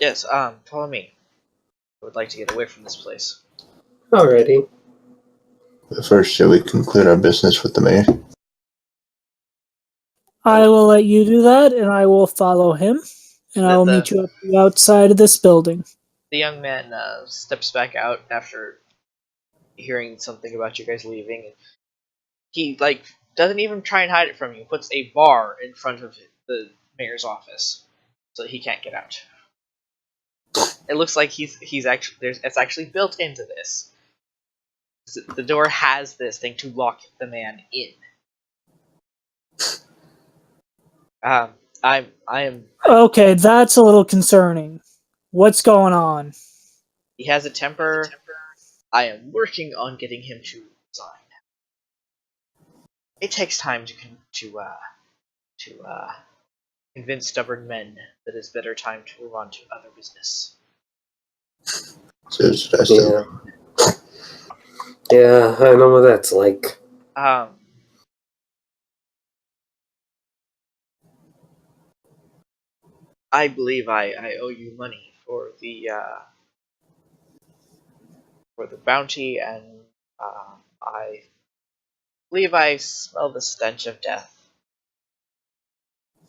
Yes, follow me. I would like to get away from this place. Alrighty. But first, shall we conclude our business with the mayor? I will let you do that, and I will follow him, and I will meet you at the outside of this building. The young man steps back out after hearing something about you guys leaving. He doesn't even try and hide it from you. Puts a bar in front of the mayor's office so he can't get out. It looks like he's actually it's actually built into this. The door has this thing to lock the man in. I am. Okay, that's a little concerning. What's going on? He has a temper. I am working on getting him to resign. It takes time to convince stubborn men that it's better time to move on to other business. So should I still? Yeah, I know what that's like. I believe I owe you money for the bounty, and I believe I smell the stench of death.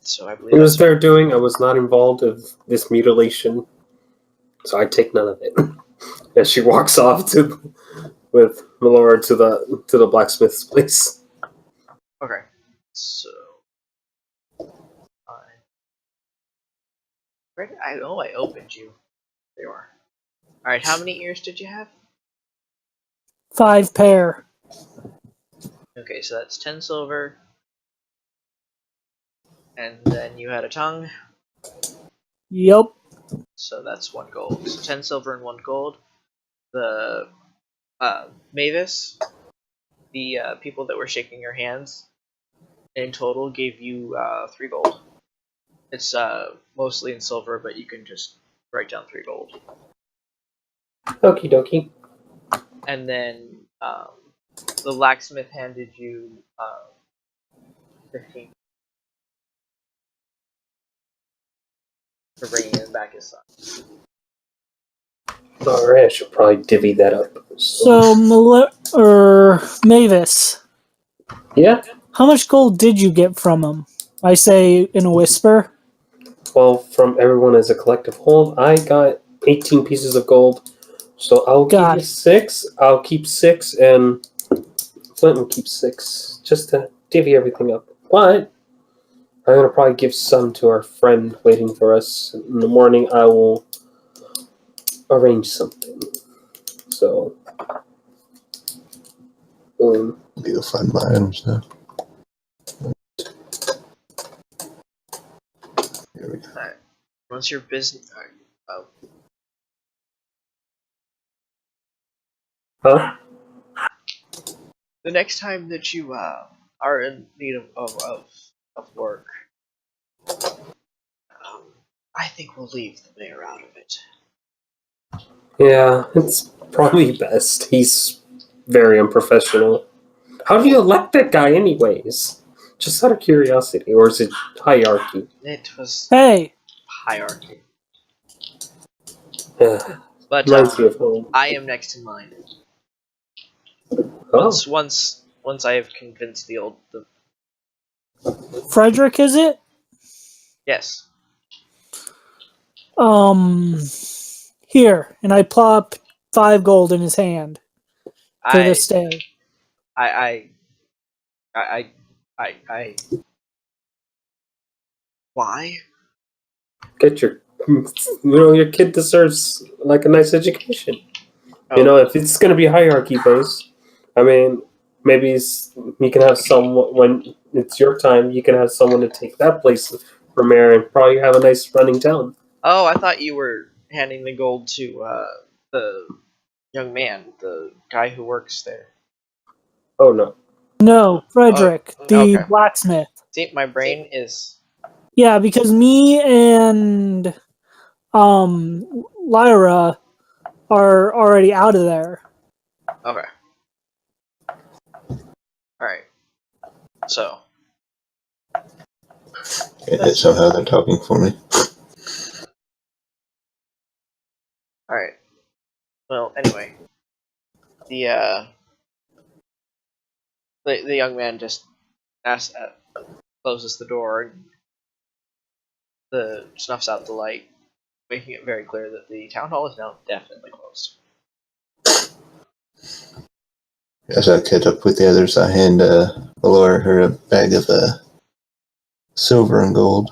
So I believe It was that's their doing. I was not involved in this mutilation, so I take none of it. As she walks off with Melora to the blacksmith's place. okay. So I know I opened you. There you are. All right. How many ears did you have? 5 pair. Okay, so that's 10 silver. And then you had a tongue. Yep. So that's 1 gold. So 10 silver and 1 gold. The Mavis, the people that were shaking your hands, in total gave you 3 gold. It's mostly in silver, but you can just write down 3 gold. Okie dokie. And then the blacksmith handed you 15 for bringing him back his son. Alright, I should probably divvy that up. So, Mavis, Yeah? how much gold did you get from him? I say in a whisper. Well, from everyone as a collective whole, I got 18 pieces of gold. So I'll give you 6. I'll keep 6, and Flint will keep 6, just to divvy everything up. But I'm going to probably give some to our friend waiting for us. In the morning, I will arrange something. So, You'll find my items now. Here we go. Alright. Once your business. huh? The next time that you are in need of work, I think we'll leave the mayor out of it. Yeah, it's probably best. He's very unprofessional. How do you elect that guy, anyways? Just out of curiosity, or is it hierarchy? It was Hey, hierarchy. Yeah, But reminds me of home. I am next in line. Oh, Once I have convinced the Frederick, is it? yes. Here, and I plop 5 gold in his hand for the stay. I why? get your kid deserves like a nice education. Oh, You know, if it's going to be hierarchy based, I mean, maybe you can have someone when it's your time. You can have someone to take that place for mayor and probably have a nice running town. oh, I thought you were handing the gold to the young man, the guy who works there. Oh no, No, Frederick, the Okay. blacksmith. See, my brain is Yeah, because me and Lyra are already out of there. okay. All right. So And somehow they're talking for me. all right. Well, anyway, the the young man just closes the door and snuffs out the light, making it very clear that the town hall is now definitely closed. As I catch up with the others, I hand Laura her a bag of silver and gold.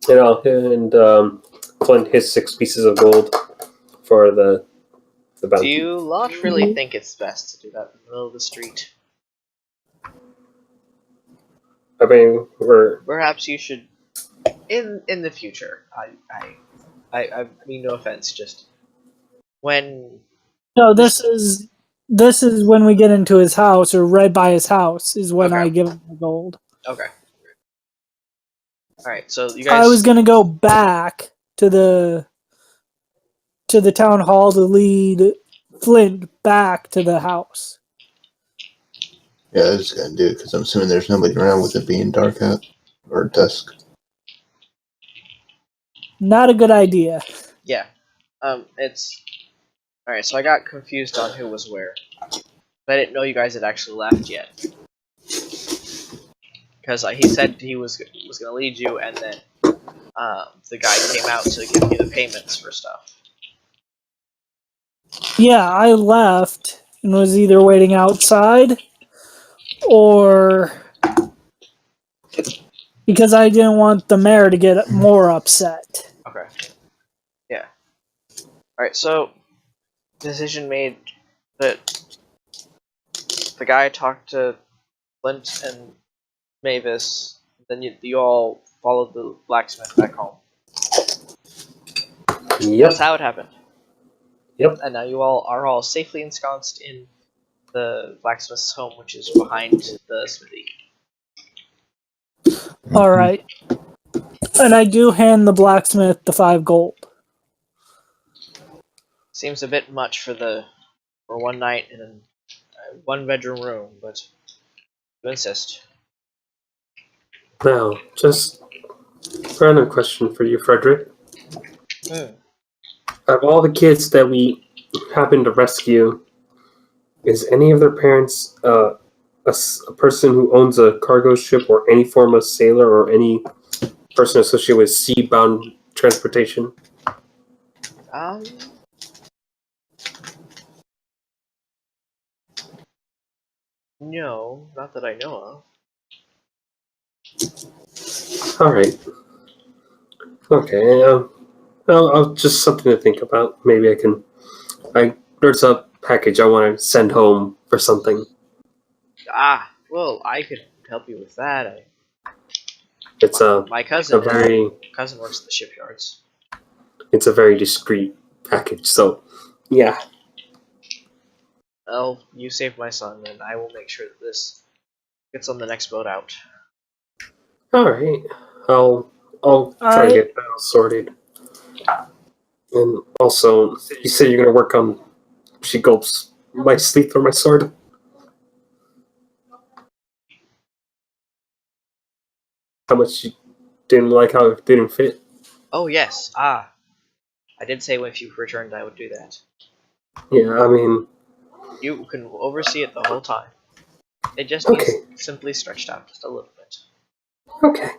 you know, and Flint his 6 pieces of gold for the bounty. Do you lot really think it's best to do that in the middle of the street? I mean, Perhaps you should in the future. I mean no offense. Just when No, this is when we get into his house, or right by his house, is when Okay. I give him the gold. Okay. All right. So you I was guys. gonna go back to the town hall to lead Flint back to the house. Yeah, I was gonna do it because I'm assuming there's nobody around with it being dark out or dusk. Not a good idea. Yeah. It's all right. So I got confused on who was where. I didn't know you guys had actually left yet. Because he said he was gonna lead you, and then the guy came out to give you the payments for stuff. Yeah, I left and was either waiting outside or because I didn't want the mayor to get more upset. Okay. Yeah. All right. So decision made that the guy talked to Flint and Mavis. Then you all followed the blacksmith back home. Yep. That's how it happened. Yep. And now you all are all safely ensconced in the blacksmith's home, which is behind the smithy. All right. And I do hand the blacksmith the 5 gold. Seems a bit much for one night in a 1-bedroom room, but you insist. Now, just random question for you, Frederick. Hmm. Of all the kids that we happen to rescue, is any of their parents a person who owns a cargo ship or any form of sailor or any person associated with sea-bound transportation? No, not that I know of. All right. Okay. I'll just something to think about. Maybe there's a package I want to send home for something. Well, I could help you with that. It's My cousin works at the shipyards. It's a very discreet package. So, yeah. Well, you saved my son, and I will make sure that this gets on the next boat out. All right. I'll try to get that all sorted. And also, you said you're gonna work on. She gulps my sleeve for my sword. How much you didn't like how it didn't fit. Oh yes, I did say if you returned I would do that. Yeah, I mean, You can oversee it the whole time. It just needs simply stretched out just a little bit. Okay.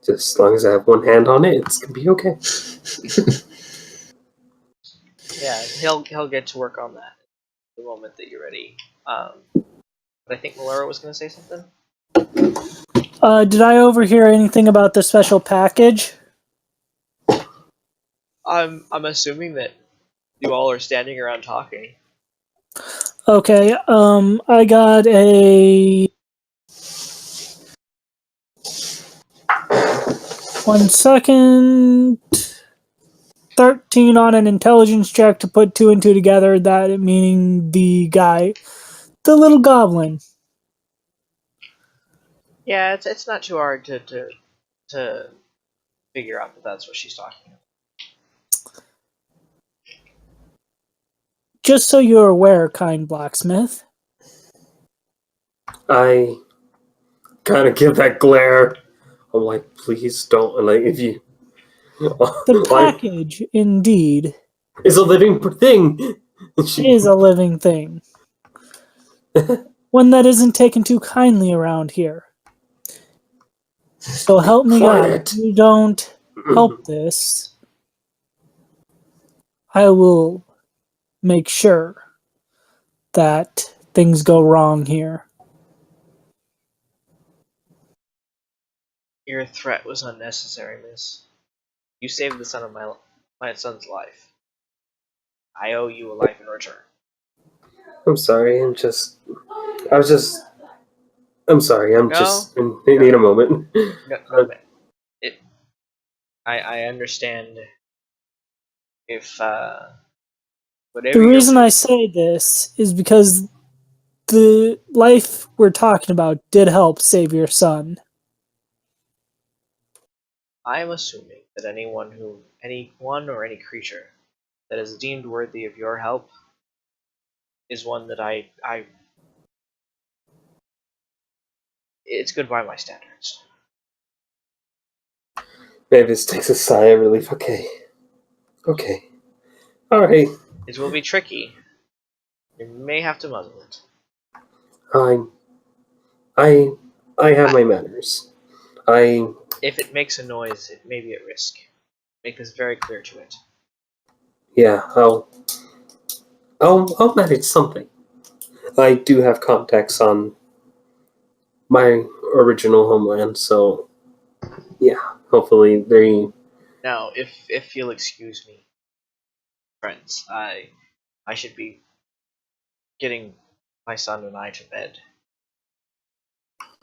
Just as long as I have one hand on it, it's gonna be okay. Yeah, he'll get to work on that the moment that you're ready. But I think Malora was going to say something. Did I overhear anything about the special package? I'm assuming that you all are standing around talking. Okay, I got a 1 second. 13 on an intelligence check to put 2 and 2 together, that meaning the little goblin. Yeah, it's not too hard to figure out that that's what she's talking about. Just so you're aware, kind blacksmith. I kind of give that glare. I'm like, please don't. And like, if you. The package, indeed, is a living thing. is a living thing. One that isn't taken too kindly around here. So help me God, if you don't help this, I will make sure that things go wrong here. Your threat was unnecessary, miss. You saved the son of my son's life. I owe you a life in return. I'm sorry. I'm sorry. I need a moment. No, I understand if The whatever you're reason I say this is because the life we're talking about did help save your son. I am assuming that anyone or any creature that is deemed worthy of your help is one that I it's good by my standards. Mavis takes a sigh of relief. Okay. Alright. It will be tricky. You may have to muzzle it. I have my manners. If it makes a noise, it may be at risk. Make this very clear to it. Yeah, I'll manage something. I do have contacts on my original homeland, so yeah, hopefully they. Now, if you'll excuse me, friends, I should be getting my son and I to bed.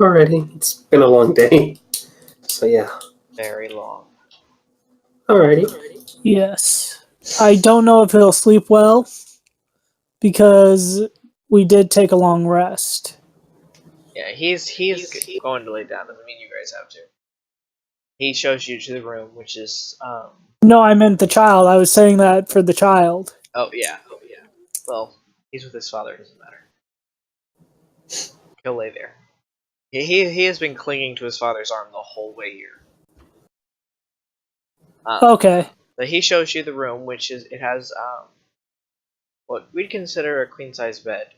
Alrighty, it's been a long day, so yeah. Very long. Alrighty. Yes. I don't know if he'll sleep well because we did take a long rest. Yeah, he's going to lay down. Doesn't mean you guys have to. He shows you to the room, which is No, I meant the child. I was saying that for the child. Oh yeah. Well, he's with his father. It doesn't matter. He'll lay there. He has been clinging to his father's arm the whole way here. Okay. But he shows you the room, which is it has what we'd consider a queen size bed,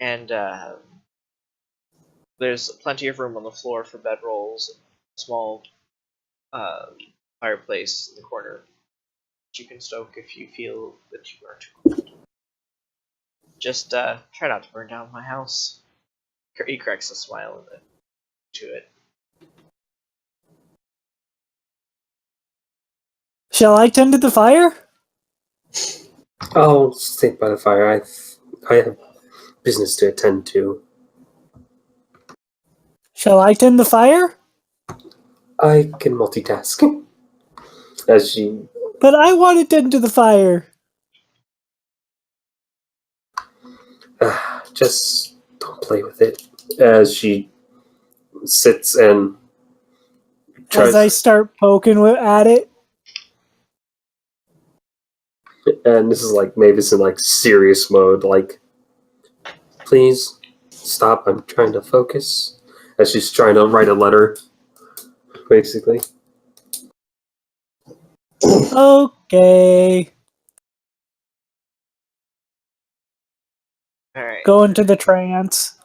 and there's plenty of room on the floor for bedrolls, and a small fireplace in the corner that you can stoke if you feel that you are too cold. Just try not to burn down my house. He cracks a smile to it. Shall I tend to the fire? I'll stay by the fire. I have business to attend to. Shall I tend the fire? I can multitask. As she. But I want to tend to the fire. Just don't play with it. As she sits and tries. As I start poking at it. And this is like Mavis in like serious mode, like, please stop, I'm trying to focus. As she's trying to write a letter, basically. Okay. Alright. Go into the trance.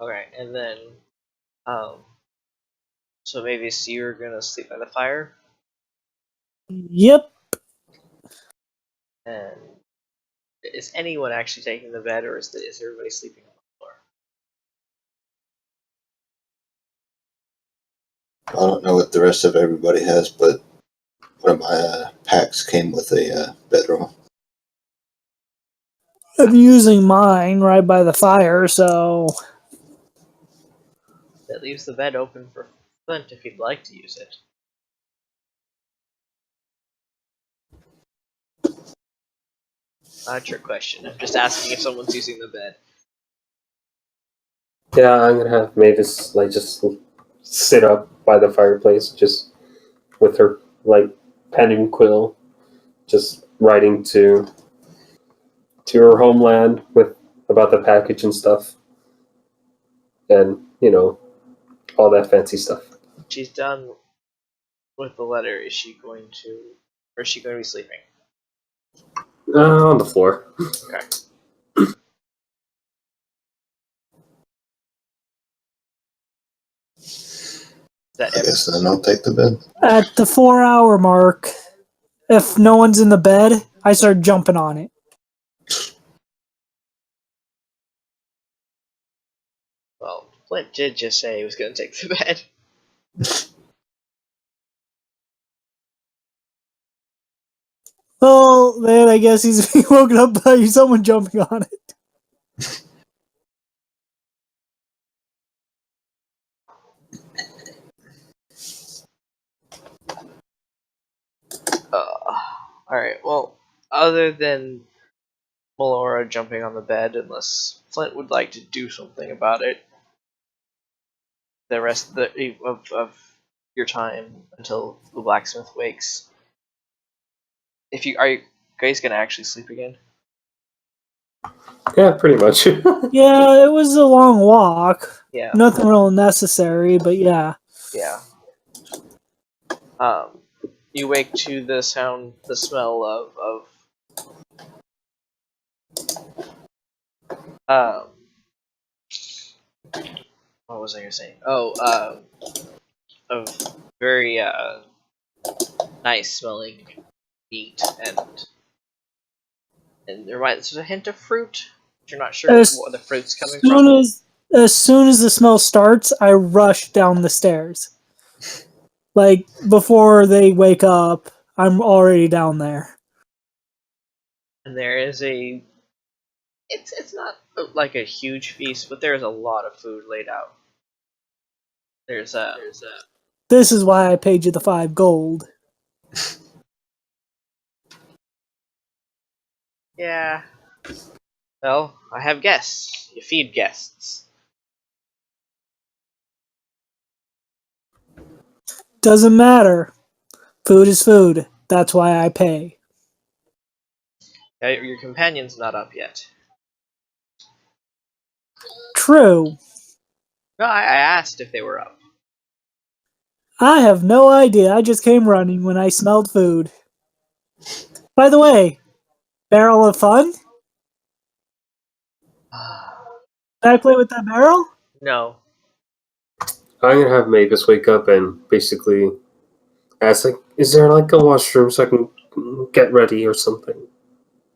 Okay, and then so maybe you're gonna sleep by the fire, Yep. and is anyone actually taking the bed, or is everybody sleeping on the floor? I don't know what the rest of everybody has, but one of my packs came with a bedroll. I'm using mine right by the fire, so That leaves the bed open for Flint if he'd like to use it. Not a trick question. I'm just asking if someone's using the bed. Yeah, I'm gonna have Mavis like just sit up by the fireplace, just with her like pen and quill, just writing to her homeland with about the package and stuff, and all that fancy stuff. She's done with the letter. Is she going to, or is she going to be sleeping? On the floor. Okay. I guess then I'll take the bed. at the 4-hour mark, if no one's in the bed, I start jumping on it. Well, Flint did just say he was going to take the bed. Well, then I guess he's being woken up by someone jumping on it. Alright, well, other than Melora jumping on the bed, unless Flint would like to do something about it, the rest of your time until the blacksmith wakes. Are you guys gonna actually sleep again? Yeah, pretty much. Yeah, it was a long walk. Yeah. Nothing real necessary, but yeah. Yeah. Um, you wake to the smell um, what was I gonna say? Oh, of very nice smelling meat and there's a hint of fruit. But you're not sure As what the fruit's coming soon from. as soon as the smell starts, I rush down the stairs. Like before they wake up, I'm already down there. And there is it's not like a huge feast, but there's a lot of food laid out. There's a This is why I paid you the 5 gold. yeah. Well, I have guests. You feed guests. Doesn't matter. Food is food. That's why I pay. Your companion's not up yet. True. No, I asked if they were up. I have no idea. I just came running when I smelled food. By the way, barrel of fun? Can I play with that barrel? No. I'm gonna have Mavis wake up and basically ask, like, is there like a washroom so I can get ready or something?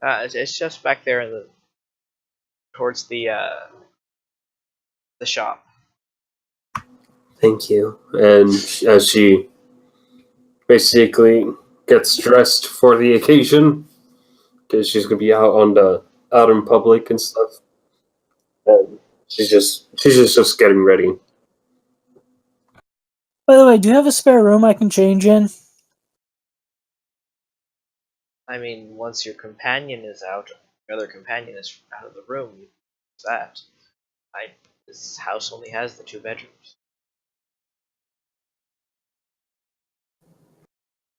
It's just back there in towards the shop. Thank you. And as she basically gets dressed for the occasion, because she's gonna be out in public and stuff, and she's just getting ready. By the way, do you have a spare room I can change in? I mean, once your companion is out, your other companion is out of the room. You use that. This house only has the 2 bedrooms,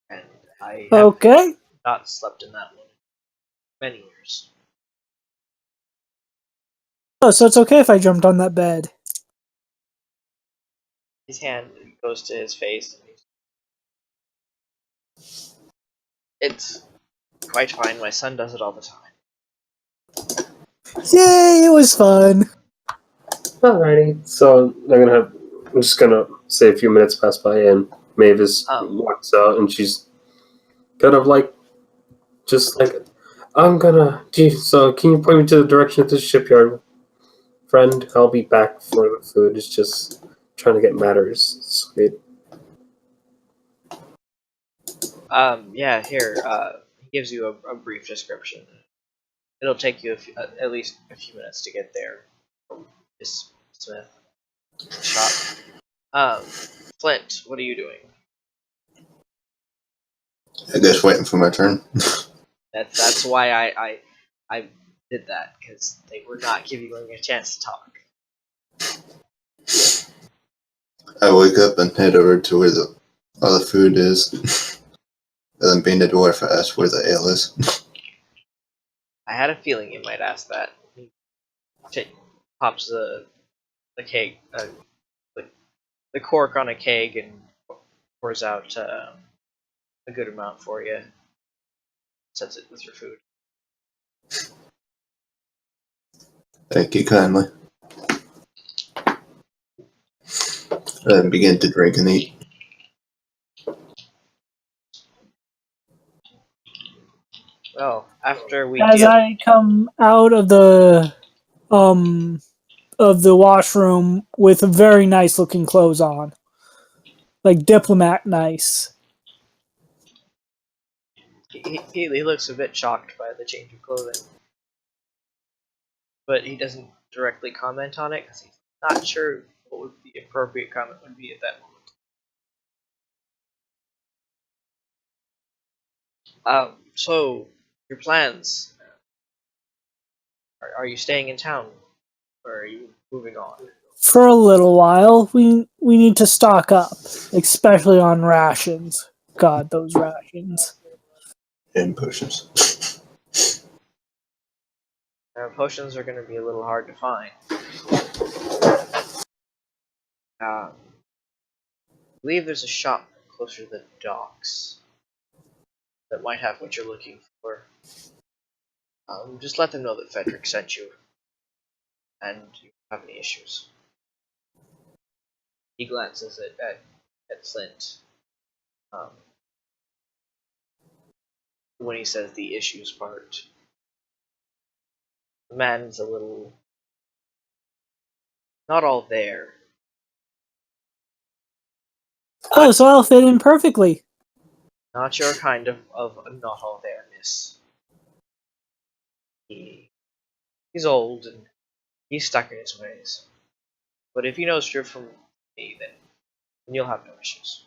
and I have Okay. not slept in that one in many years. Oh, so it's okay if I jumped on that bed. His hand goes to his face. And it's quite fine. My son does it all the time. Yay, it was fun. Alrighty. So I'm just gonna say a few minutes pass by and Mavis walks out and she's kind of like just like so can you point me to the direction of the shipyard, friend? I'll be back for the food. It's just trying to get matters sweet. Yeah. Here. He gives you a brief description. It'll take you at least a few minutes to get there from Miss Smith shop. Flint, what are you doing? I guess waiting for my turn. That's why I did that, because they were not giving me a chance to talk. I wake up and head over to where all the food is. And then being a dwarf, I ask where the ale is. I had a feeling you might ask that. He pops the keg, the cork on a keg, and pours out a good amount for you. Sets it with your food. Thank you kindly. And begin to drink and eat. Well, after we As deal, I come out of the washroom with very nice looking clothes on. Like diplomat nice. he looks a bit shocked by the change of clothing, but he doesn't directly comment on it because he's not sure what would the appropriate comment would be at that moment. So, your plans? Are you staying in town, or are you moving on? For a little while, we need to stock up, especially on rations. God, those rations. And potions. Potions are going to be a little hard to find. I believe there's a shop closer to the docks that might have what you're looking for. Just let them know that Frederick sent you, and you don't have any issues. He glances at Flint when he says the issues part. The man's a little not all there. Oh, so I'll fit in perfectly. Not your kind of not all there, miss. He's old and he's stuck in his ways. But if he knows you're from me, then you'll have no issues.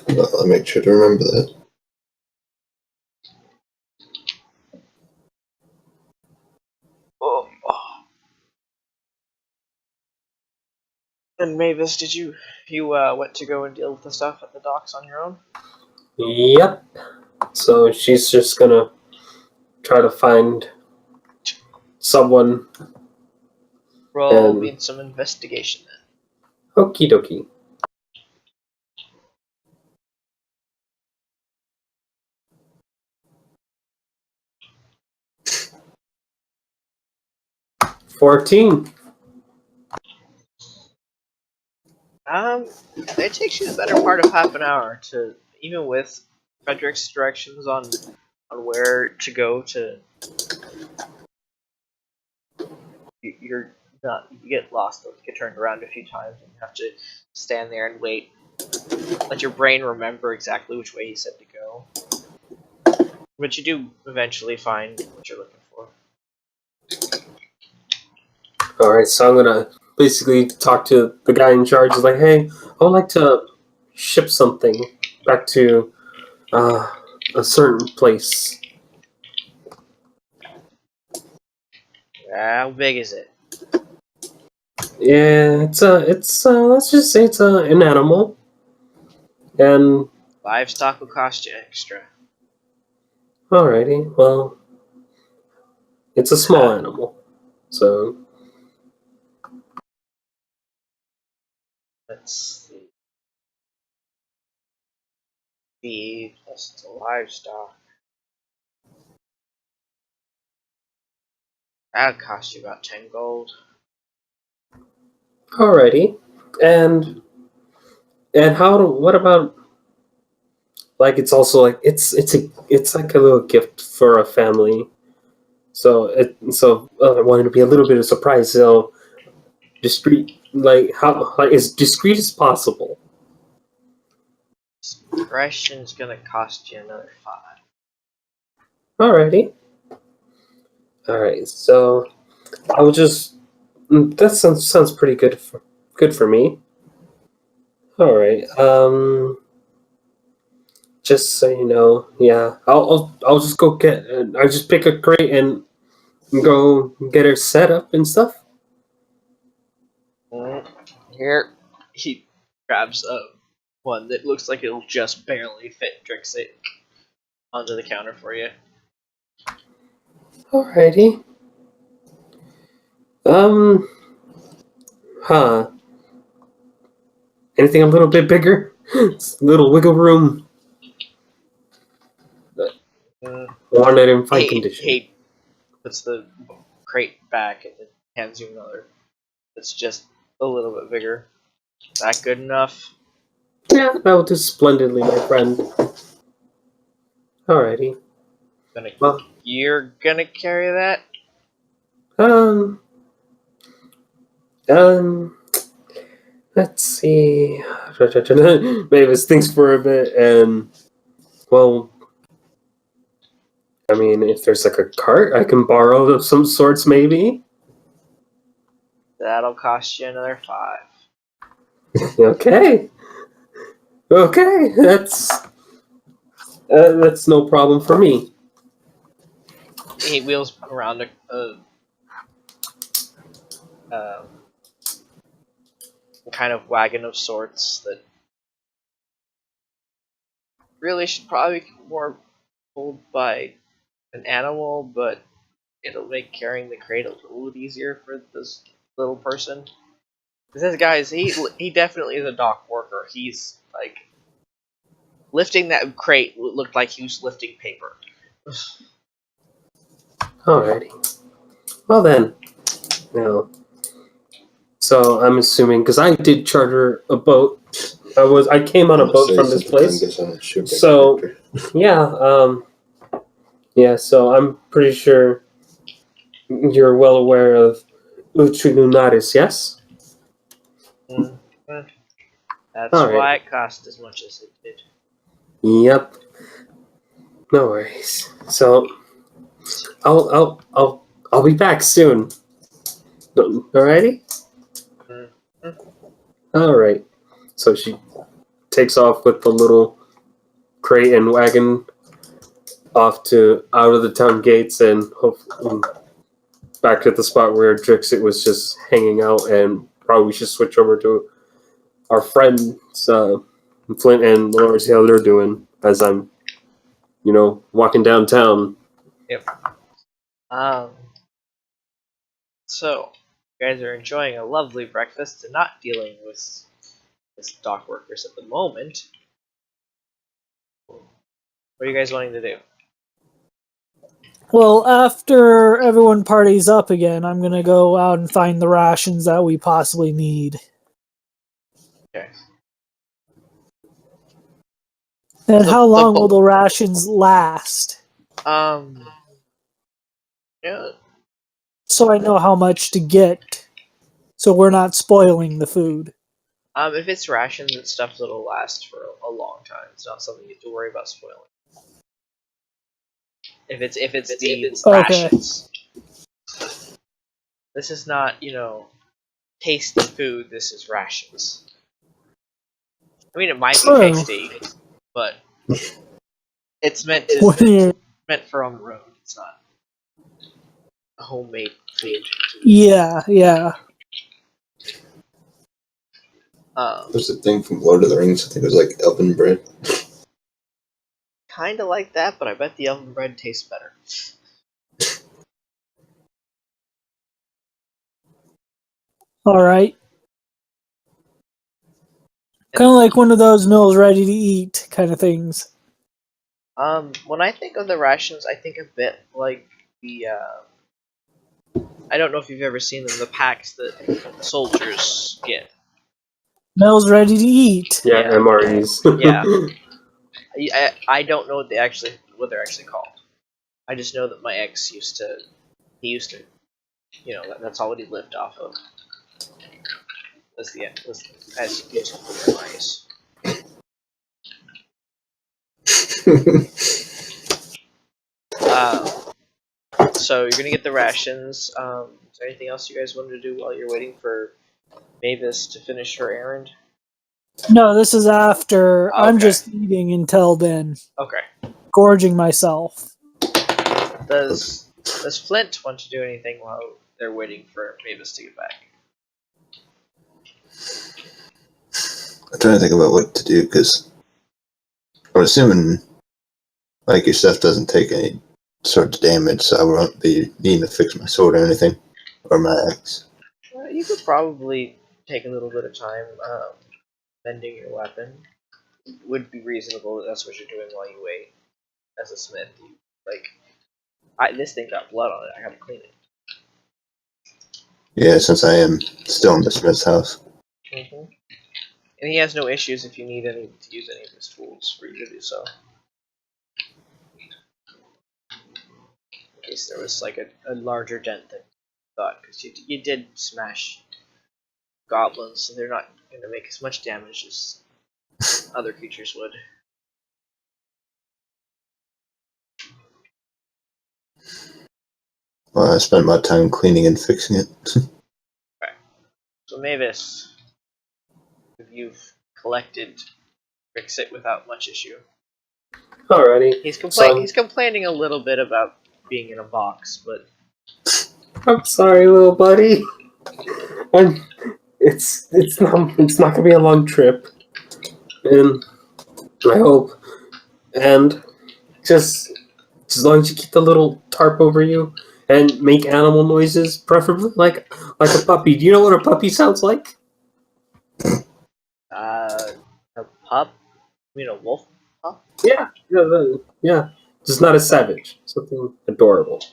Well, I'll make sure to remember that. Oh. And Mavis, did you went to go and deal with the stuff at the docks on your own? Yep. So she's just gonna try to find someone. Roll me some investigation then. Okie dokie. $14. It takes you the better part of half an hour to, even with Frederick's directions on where to go to. You're not. You get lost. You get turned around a few times, and you have to stand there and wait. Let your brain remember exactly which way he said to go. But you do eventually find what you're looking for. Alright, so I'm gonna basically talk to the guy in charge. Is like, hey, I would like to ship something back to a certain place. How big is it? Yeah, it's let's just say it's an animal. And Livestock will cost you extra. alrighty, well, it's a small animal, so Let's see. Feed plus the livestock. That'll cost you about 10 gold. alrighty. And what about, like, it's also like it's like a little gift for a family. So I wanted to be a little bit of surprise. So discreet, like how like as discreet as possible. Discretion's gonna cost you another 5. Alrighty. Alright, so I will just that sounds pretty good for me. Alright. Just so you know, yeah, I'll just go get. I'll just pick a crate and go get her set up and stuff. Here, he grabs one that looks like it'll just barely fit Drixit onto the counter for you. Alrighty. Huh. Anything a little bit bigger? It's a little wiggle room. Want it in fine condition. He puts the crate back and then hands you another. It's just a little bit bigger. Is that good enough? Yeah, that will do splendidly, my friend. Alrighty. Well, You're gonna carry that? um, let's see. Mavis thinks for a bit, and well, I mean, if there's like a cart I can borrow of some sorts, maybe. That'll cost you another 5. Okay. Okay, that's no problem for me. He wheels around a kind of wagon of sorts that really should probably be more pulled by an animal, but it'll make carrying the crate a little easier for this little person. Because this guy he definitely is a dock worker. He's like lifting that crate looked like he was lifting paper. Alrighty. Well then, so I'm assuming because I did charter a boat. I came on a boat from this place. So yeah. So I'm pretty sure you're well aware of Utrilunaris, yes? Mm-hmm. That's All right. why it cost as much as it did. Yep. No worries. So I'll be back soon. Alrighty. Mm-hmm. All right. So she takes off with the little crate and wagon off to out of the town gates and back to the spot where Drixit was just hanging out, and probably we should switch over to our friends Flint and Laura, see how they're doing as I'm, walking downtown. Yep. So you guys are enjoying a lovely breakfast and not dealing with dock workers at the moment. What are you guys wanting to do? Well, after everyone parties up again, I'm gonna go out and find the rations that we possibly need. Okay. And how long will the rations last? Yeah. So I know how much to get, so we're not spoiling the food. If it's rations and stuff, it'll last for a long time. It's not something you have to worry about spoiling. If it's rations, this is not tasty food. This is rations. I mean, it might be tasty, but it's meant for on the road. It's not homemade food. Yeah. There's a thing from Lord of the Rings. I think it was like elven bread. Kind of like that, but I bet the elven bread tastes better. All right. Kind of like one of those meals ready to eat kind of things. When I think of the rations, I think a bit like the I don't know if you've ever seen them, the packs that soldiers get. Meals ready to eat. Yeah. MREs. Yeah. I don't know what they're actually called. I just know that my ex used to, that's all what he lived off of. Was as used for MREs. So you're gonna get the rations. Is there anything else you guys wanted to do while you're waiting for Mavis to finish her errand? No, this is after. Okay. I'm just eating until then. Okay. Gorging myself. Does Flint want to do anything while they're waiting for Mavis to get back? I'm trying to think about what to do because I'm assuming like your stuff doesn't take any sort of damage, so I won't be needing to fix my sword or anything, or my axe. You could probably take a little bit of time mending your weapon. It would be reasonable that that's what you're doing while you wait. As a smith, this thing got blood on it. I gotta clean it. Yeah, since I am still in the smith's house. Mm-hmm. And he has no issues if you need to use any of his tools for you to do so. In case there was like a larger dent than you thought, because you did smash goblins, so they're not going to make as much damage as other creatures would. Well, I spent my time cleaning and fixing it. Okay. So Mavis, if you've collected Brixit without much issue. Alrighty. He's So he's complaining a little bit about being in a box, but I'm sorry, little buddy. And it's not gonna be a long trip, and I hope. And just as long as you keep the little tarp over you and make animal noises, preferably like a puppy. Do you know what a puppy sounds like? a pup? You mean a wolf pup? Yeah. Just not a savage. Something adorable.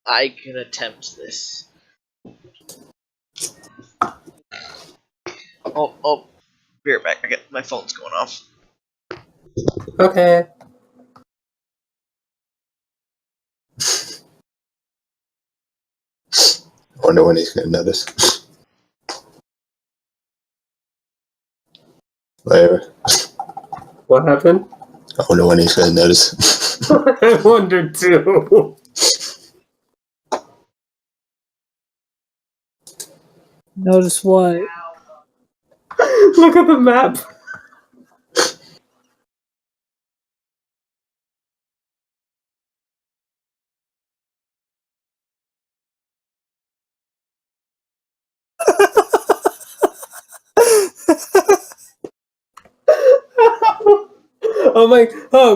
I can attempt this. Oh, be right back. My phone's going off. Okay. I wonder when he's going to notice. Whatever. What happened? I wonder when he's going to notice. I wondered too. Notice what? Look at the map.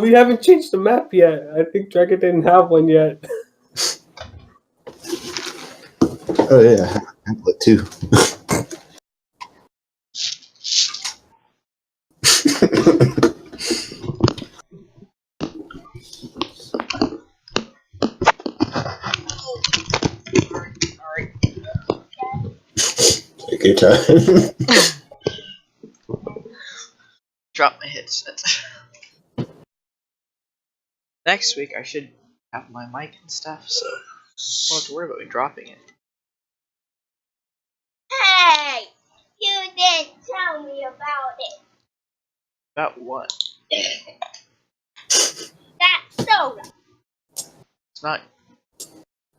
We haven't changed the map yet. I think Dragon didn't have one yet. Oh, yeah. Hamlet, too. Take your time. Drop my headset. Next week I should have my mic and stuff, so I don't have to worry about me dropping it. Hey! You didn't tell me about it. About what? That soda. It's not.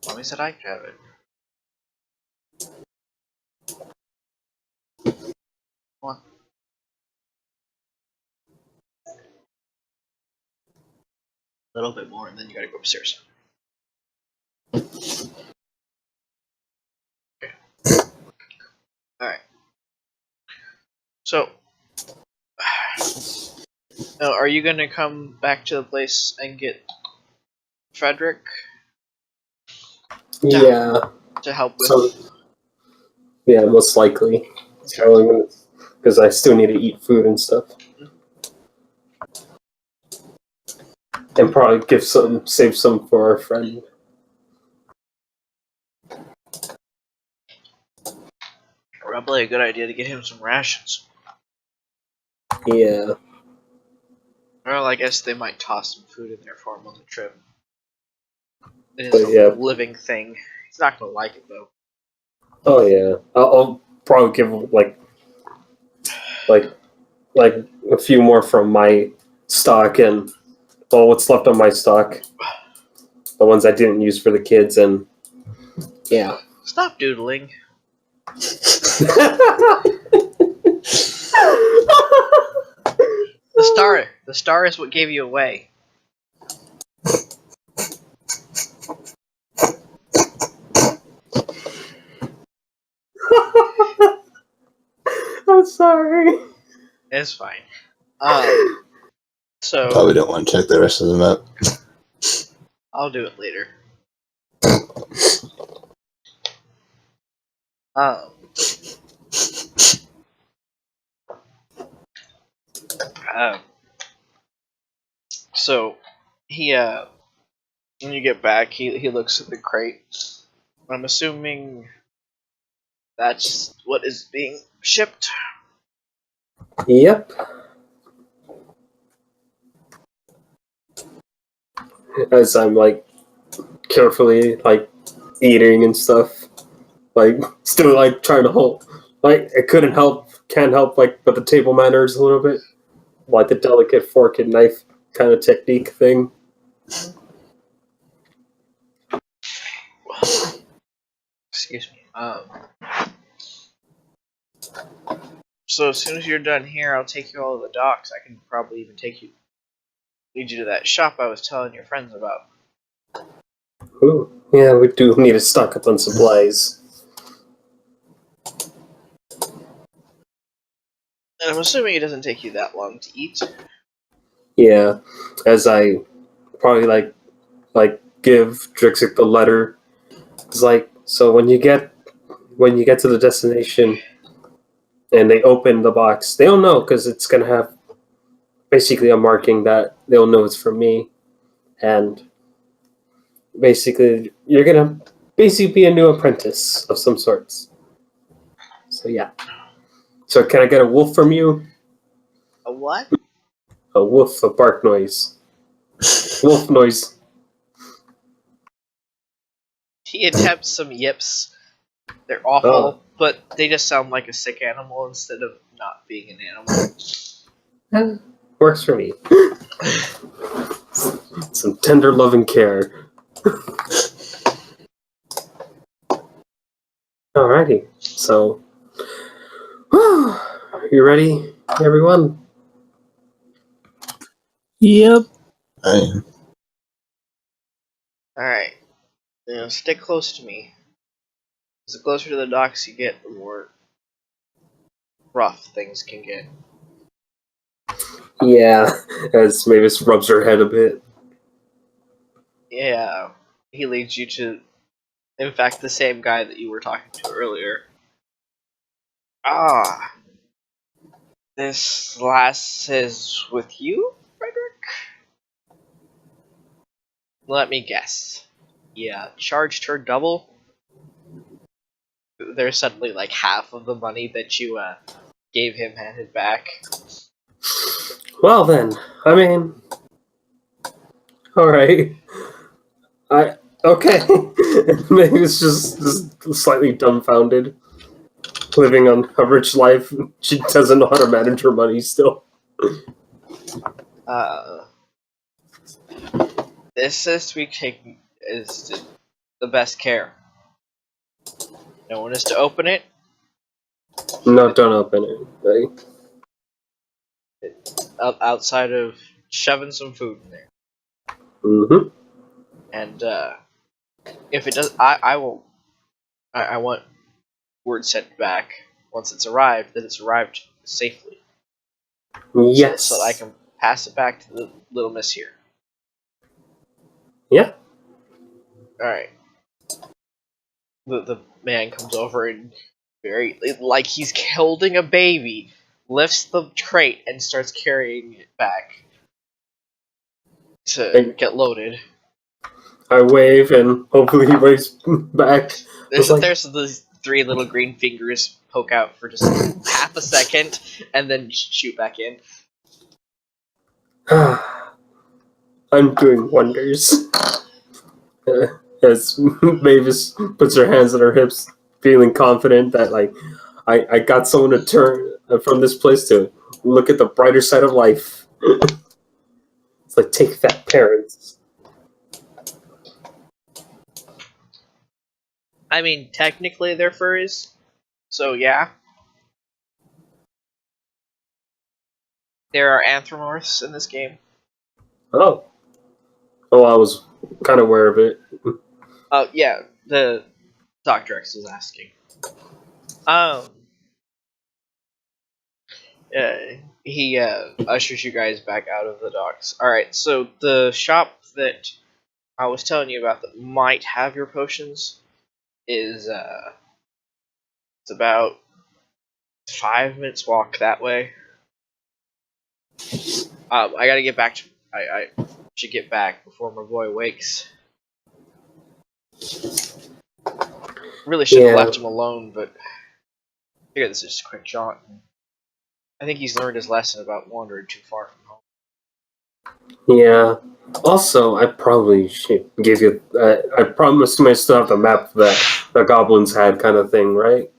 Mommy said I could have it. Come on. A little bit more, and then you gotta go upstairs. Okay. Alright. So, now, are you gonna come back to the place and get Frederick Yeah. to help with? So, yeah, most likely. So because I still need to eat food and stuff. And probably save some for our friend. Probably a good idea to get him some rations. Yeah. Well, I guess they might toss some food in there for him on the trip. It But is a yeah. living thing. He's not gonna like it though. Oh yeah. I'll probably give him like a few more from my stock and what's left on my stock. The ones I didn't use for the kids and yeah. Stop doodling. The star is what gave you away. I'm sorry. It's fine. So Probably don't want to check the rest of the map. I'll do it later. So he when you get back, he looks at the crate. I'm assuming that's what is being shipped. Yep. As I'm carefully eating and stuff, still trying to hold, I can't help but the table manners a little bit, the delicate fork and knife kind of technique thing. excuse me. So as soon as you're done here, I'll take you all to the docks. I can probably even lead you to that shop I was telling your friends about. Ooh, yeah, we do need to stock up on supplies. And I'm assuming it doesn't take you that long to eat. Yeah, as I probably like give Drixik the letter. It's like, so when you get to the destination and they open the box, they don't know because it's gonna have basically a marking that they'll know it's from me, and basically you're gonna basically be a new apprentice of some sorts. So yeah. So can I get a wolf from you? A what? A wolf, a bark noise. Wolf noise. He attempts some yips. They're awful, but they just sound like a sick animal instead of not being an animal. Works for me. Some tender loving care. Alrighty, so you ready, everyone? Yep. I am. Alright. Stick close to me. The closer to the docks you get, the more rough things can get. Yeah, as Mavis rubs her head a bit. Yeah. He leads you to, in fact, the same guy that you were talking to earlier. Ah. This lass is with you, Frederick? Let me guess. Yeah, charged her double? There's suddenly like half of the money that you gave him handed back. Well then, I mean, alright. Okay. Mavis just slightly dumbfounded. Living on a rich life, she doesn't know how to manage her money still. This is to be taken is the best care. No one is to open it. No, don't open it. Right? Outside of shoving some food in there. Mm-hmm. And if it does, I won't. I want word sent back once it's arrived that it's arrived safely. Yes. So that I can pass it back to the little miss here. Yeah. Alright. The man comes over and very like he's holding a baby, lifts the crate and starts carrying it back to get loaded. I wave and hopefully he waves back. There's like, these three little green fingers poke out for just half a second and then shoot back in. I'm doing wonders. As Mavis puts her hands on her hips, feeling confident that like I got someone to turn from this place to look at the brighter side of life. It's like, take that, parents. I mean, technically they're furries, so yeah. There are anthropomorphs in this game. Oh, I was kind of aware of it. Oh yeah, the Dr. X was asking. He ushers you guys back out of the docks. Alright, so the shop that I was telling you about that might have your potions is, it's about 5 minutes walk that way. I gotta get back to, I should get back before my boy wakes. Really should have left him alone, but I figured this is just a quick jaunt. I think he's learned his lesson about wandering too far from home. Yeah. Also, I probably should give you. I promised I still have the map that the goblins had, kind of thing, right?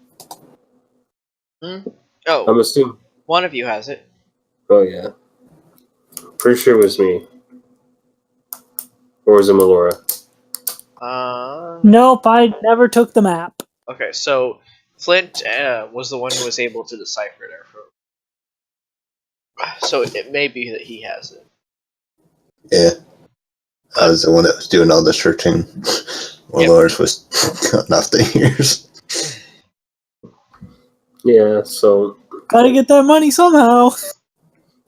Oh, I'm assuming. one of you has it. Oh yeah. Pretty sure it was me. Or was it Melora? Nope, I never took the map. Okay, so Flint was the one who was able to decipher it. So it may be that he has it. Yeah. I was the one that was doing all the searching while Lars was cutting off the ears. Yeah, so Gotta get that money somehow.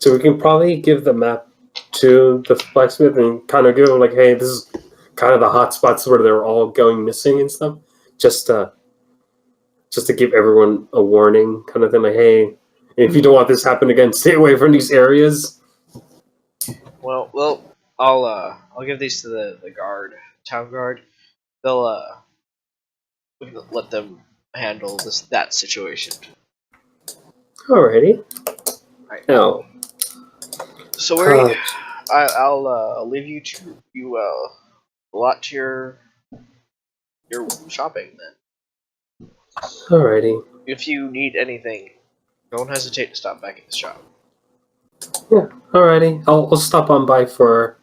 we can probably give the map to the blacksmith and kind of go like, hey, this is kind of the hot spots where they're all going missing and stuff. Just to give everyone a warning, kind of thing. Like, hey, if you don't want this to happen again, stay away from these areas. Well, I'll give these to the town guard. They'll we can let them handle that situation. Alrighty. Right. Now, So I'll leave you to a lot to your shopping then. alrighty. If you need anything, don't hesitate to stop back at the shop. Yeah, alrighty. I'll stop on by for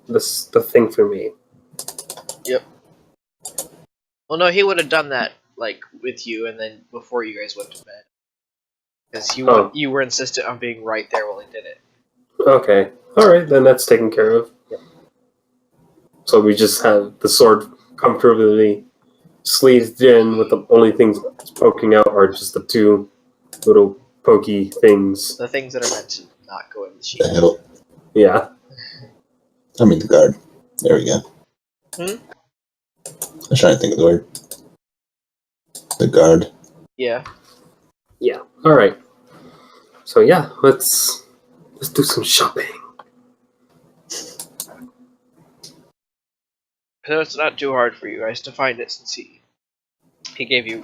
the thing for me. Yep. Well, no, he would have done that like with you, and then before you guys went to bed, because you were insistent on being right there while he did it. Okay. Alright, then that's taken care of. So we just have the sword comfortably sleeved in with the only things poking out are just the two little pokey things. The things that are meant to not go in the The sheet. hell? Yeah. I mean, the guard. There we go. Hmm? I was trying to think of the word. The guard. Yeah. Yeah. Alright. So yeah, let's do some shopping. So it's not too hard for you guys to find it, since he gave you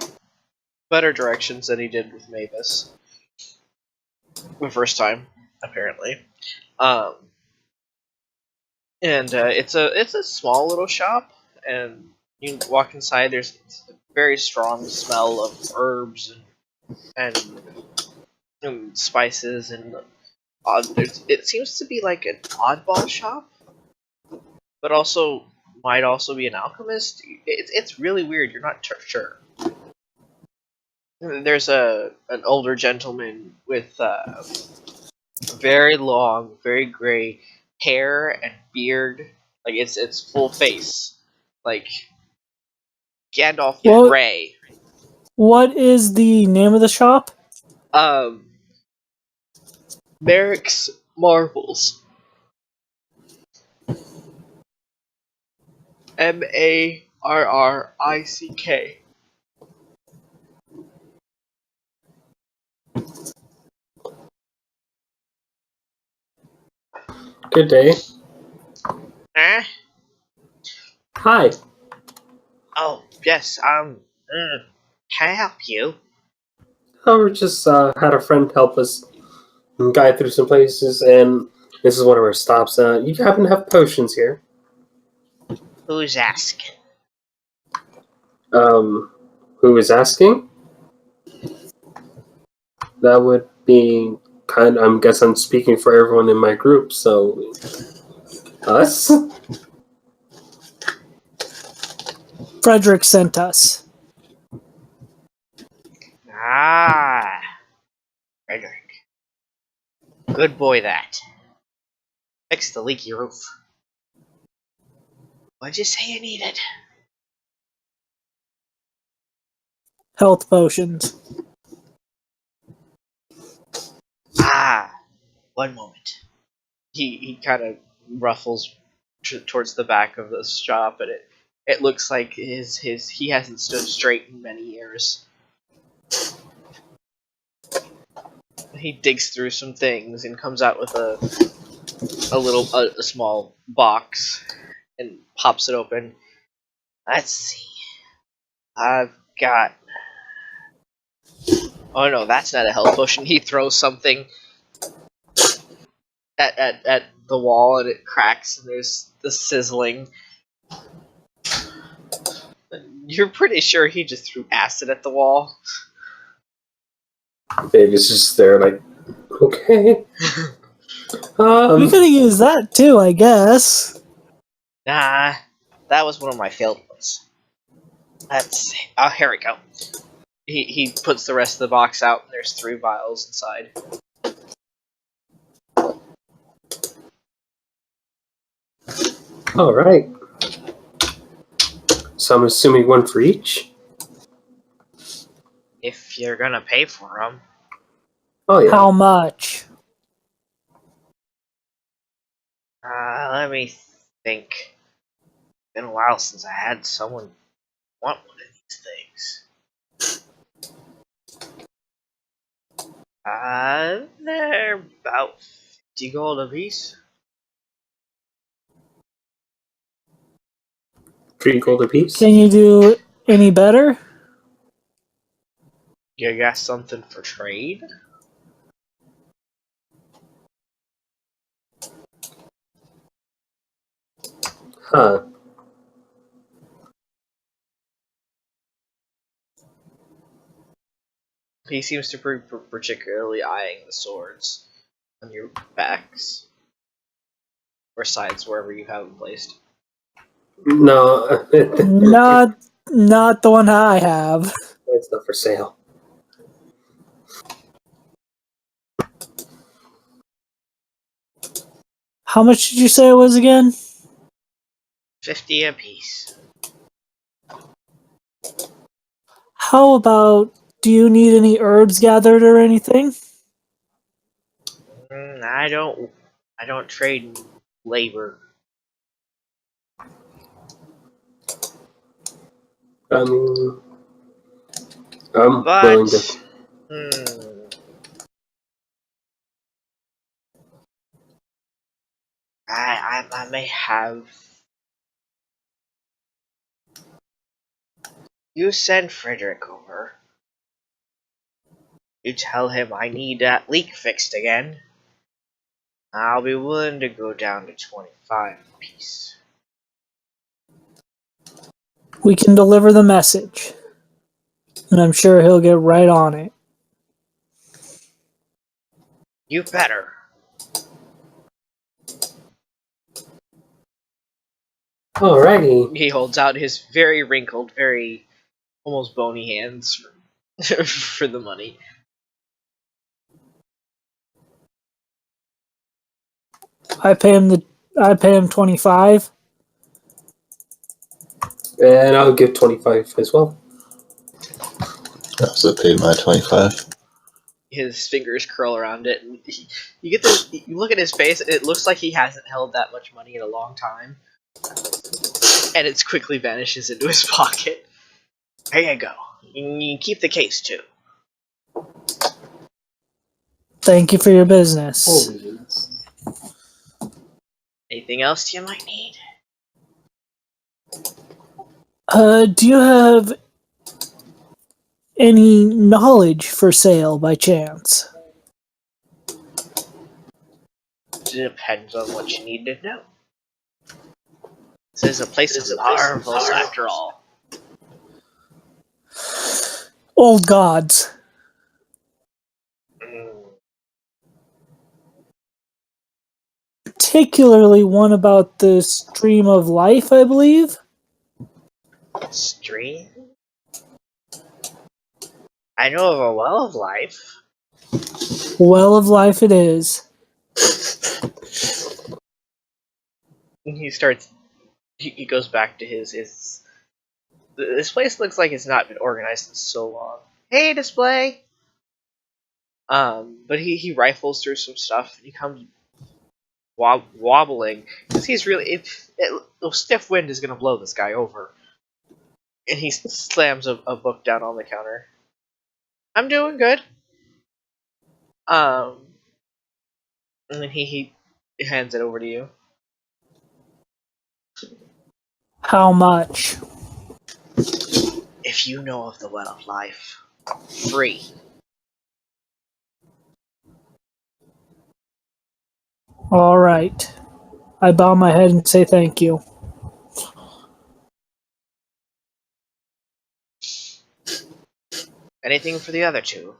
better directions than he did with Mavis the first time, apparently. And it's a small little shop, and you walk inside. There's a very strong smell of herbs and spices, and it seems to be like an oddball shop, but also might also be an alchemist. It's really weird. You're not sure. There's an older gentleman with very long, very gray hair and beard. Like it's full face, like Gandalf the What? Grey. What is the name of the shop? Merrick's Marbles. Marrick. Good day. Eh? Hi. Oh yes. Can I help you? Oh, we just had a friend help us guide through some places, and this is one of our stops. You happen to have potions here? Who's asking? Who is asking? That would be I guess I'm speaking for everyone in my group, so us? Frederick sent us. Ah, Frederick. Good boy, that. Fix the leaky roof. What'd you say you needed? Health potions. Ah, one moment. He kind of ruffles towards the back of the shop, and it looks like he hasn't stood straight in many years. He digs through some things and comes out with a small box and pops it open. Let's see. I've got. Oh no, that's not a health potion. He throws something at the wall and it cracks and there's the sizzling. You're pretty sure he just threw acid at the wall. David's just there, like, okay. We could have used that too, I guess. Nah, that was one of my failed ones. Here we go. He puts the rest of the box out, and there's 3 vials inside. All right. So I'm assuming one for each. If you're gonna pay for them. Oh yeah. How much? Let me think. It's been a while since I had someone want one of these things. They're about 50 gold apiece. 3 gold apiece. Can you do any better? You got something for trade? Huh. He seems to be particularly eyeing the swords on your backs. Or sides, wherever you have them placed. No. Not the one I have. It's not for sale. How much did you say it was again? 50 apiece. How about, do you need any herbs gathered or anything? I don't trade labor. I mean, I'm But willing to. I may have. You send Frederick over. You tell him I need that leak fixed again. I'll be willing to go down to 25 apiece. We can deliver the message. And I'm sure he'll get right on it. You better. Alrighty. He holds out his very wrinkled, very almost bony hands for the money. I pay him 25. And I'll give 25 as well. I also paid my 25. His fingers curl around it, and you get this. You look at his face; it looks like he hasn't held that much money in a long time, and it quickly vanishes into his pocket. Here you go. You can keep the case too. Thank you for your business. Holy goodness. Anything else you might need? Do you have any knowledge for sale by chance? Depends on what you need to know. This is a place of marvels, after all. Old gods. Particularly one about the stream of life, I believe. Stream? I know of a well of life. Well of life it is. He starts. He goes back to his. This place looks like it's not been organized in so long. Hey, display. But he rifles through some stuff, and he comes wobbling because he's really. The stiff wind is gonna blow this guy over, and he slams a book down on the counter. I'm doing good. And then he hands it over to you. How much? If you know of the Well of Life, free. All right. I bow my head and say thank you. Anything for the other two?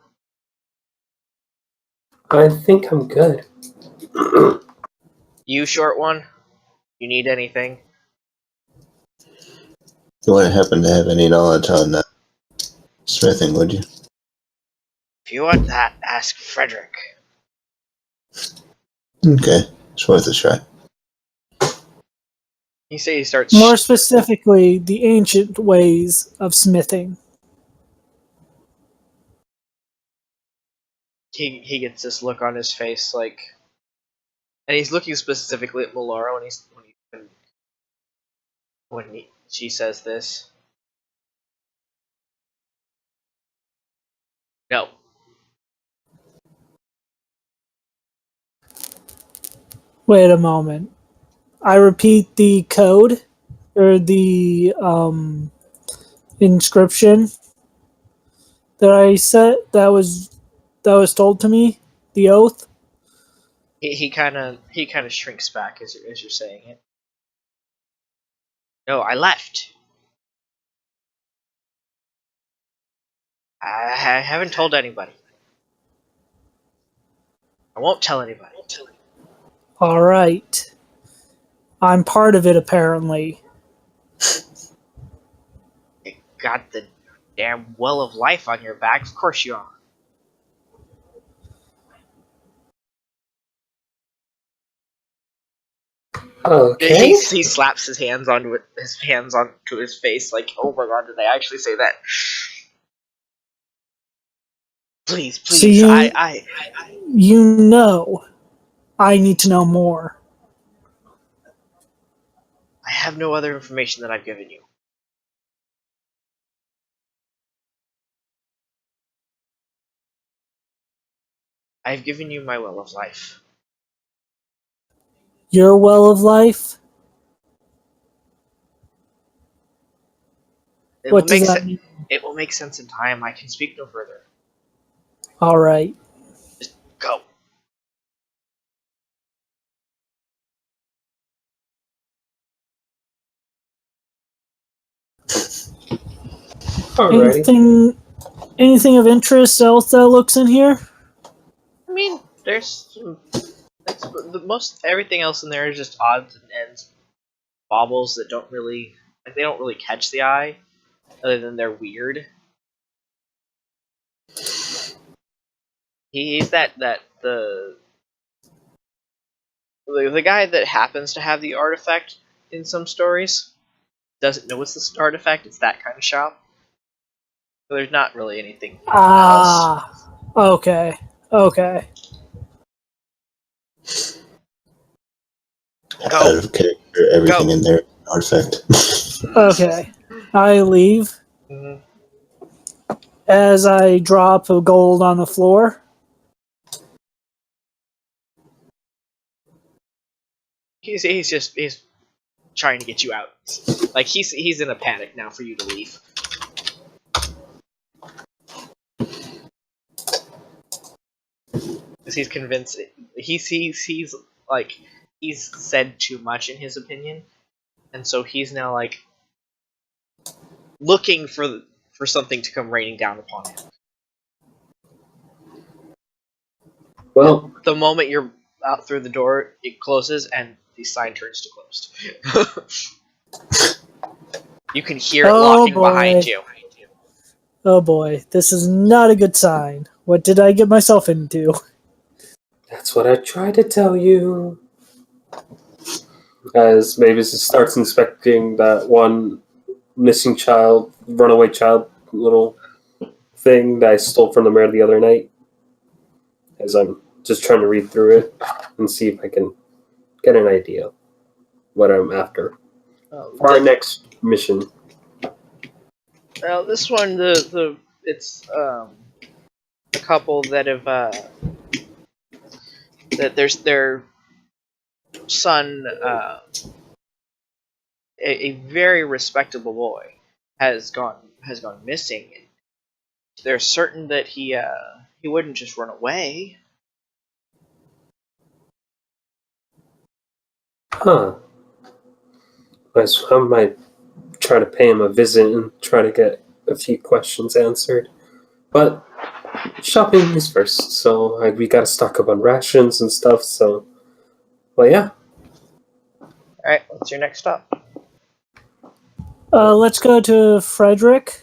I think I'm good. You, short one? You need anything? You wouldn't happen to have any knowledge on smithing, would you? If you want that, ask Frederick. Okay, it's worth a try. He starts. More specifically, the ancient ways of smithing. He gets this look on his face, like, and he's looking specifically at Melora when she says this. No. Wait a moment. I repeat the code or the inscription that I said that was told to me. The oath. He kind of shrinks back as you're saying it. No, I left. I haven't told anybody. I won't tell anybody. All right. I'm part of it, apparently. You got the damn well of life on your back. Of course you are. Okay. He slaps his hands onto his face, like, oh my god, did I actually say that? Please, So you know, I need to know more. I have no other information that I've given you. I've given you my well of life. Your well of life? What does that mean? It will make sense in time. I can speak no further. All right. Just go. Alrighty. Anything of interest else that looks in here? I mean, there's some. The most everything else in there is just odds and ends, baubles that don't really catch the eye, other than they're weird. He's the guy that happens to have the artifact in some stories doesn't know it's this artifact. It's that kind of shop. So there's not really anything else. Ah, okay. Go. Out of character, everything Go. in there is an artifact. Okay. I leave Mm-hmm. as I drop a gold on the floor. He's trying to get you out. Like he's in a panic now for you to leave. Because he's convinced he's said too much in his opinion, and so he's now like looking for something to come raining down upon him. Well, The moment you're out through the door, it closes and the sign turns to closed. You can hear it locking behind you. Oh boy, this is not a good sign. What did I get myself into? that's what I tried to tell you. As Mavis starts inspecting that one missing child, runaway child little thing that I stole from the mayor the other night. As I'm just trying to read through it and see if I can get an idea what I'm after for our next mission. Well, this one, it's a couple that have that their son, a very respectable boy, has gone missing. They're certain that he wouldn't just run away. Huh. I might try to pay him a visit and try to get a few questions answered. But shopping is first, so we gotta stock up on rations and stuff, so... Well, yeah. Alright, what's your next stop? Let's go to Frederick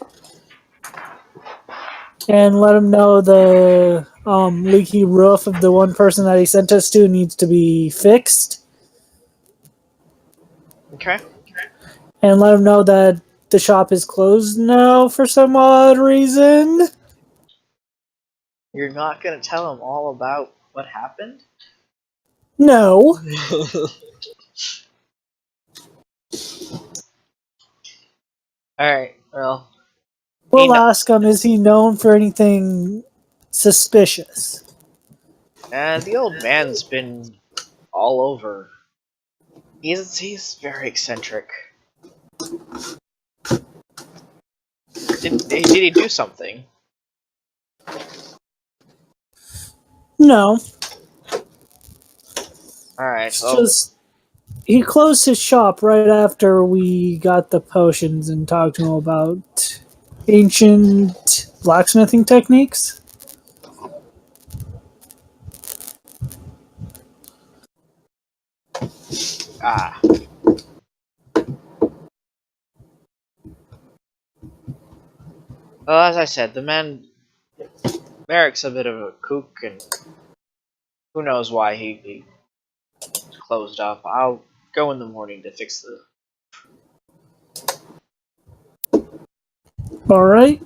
and let him know the leaky roof of the one person that he sent us to needs to be fixed. Okay. And let him know that the shop is closed now for some odd reason. You're not gonna tell him all about what happened? No. Alright, well, We'll ask him, is he known for anything suspicious? the old man's been all over. He's very eccentric. Did he do something? No. Alright, It's well, just he closed his shop right after we got the potions and talked to him about ancient blacksmithing techniques. ah. Well, as I said, the man Merrick's a bit of a kook, and who knows why he closed up. I'll go in the morning to fix the. All right.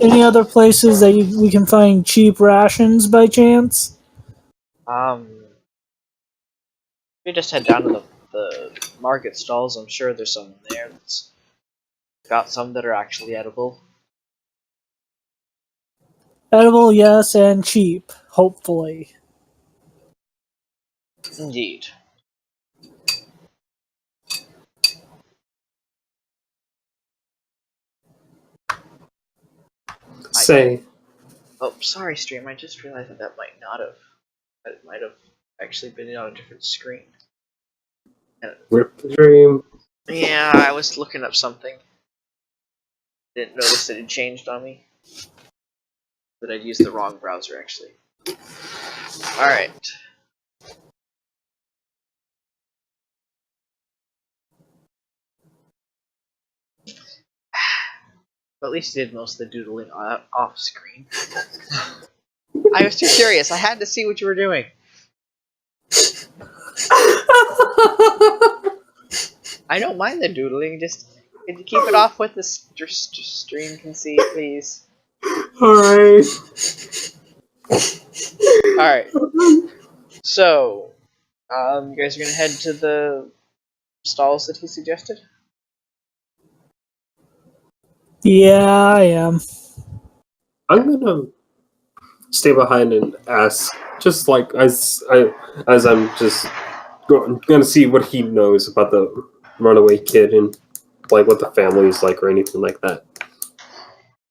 Any other places that we can find cheap rations by chance? We just head down to the market stalls. I'm sure there's some there that's got some that are actually edible. Edible, yes, and cheap, hopefully. Indeed. Say, Oh, sorry, stream. I just realized that it might have actually been on a different screen. rip the dream. Yeah, I was looking up something. Didn't notice that it changed on me. That I'd used the wrong browser, actually. Alright. But at least you did most of the doodling off screen. I was too curious. I had to see what you were doing. I don't mind the doodling. Just could you keep it off what the stream can see, please? Alright. Alright. So, you guys are gonna head to the stalls that he suggested? Yeah, I am. I'm gonna stay behind and ask, just like as I'm just gonna see what he knows about the runaway kid and like what the family is like or anything like that.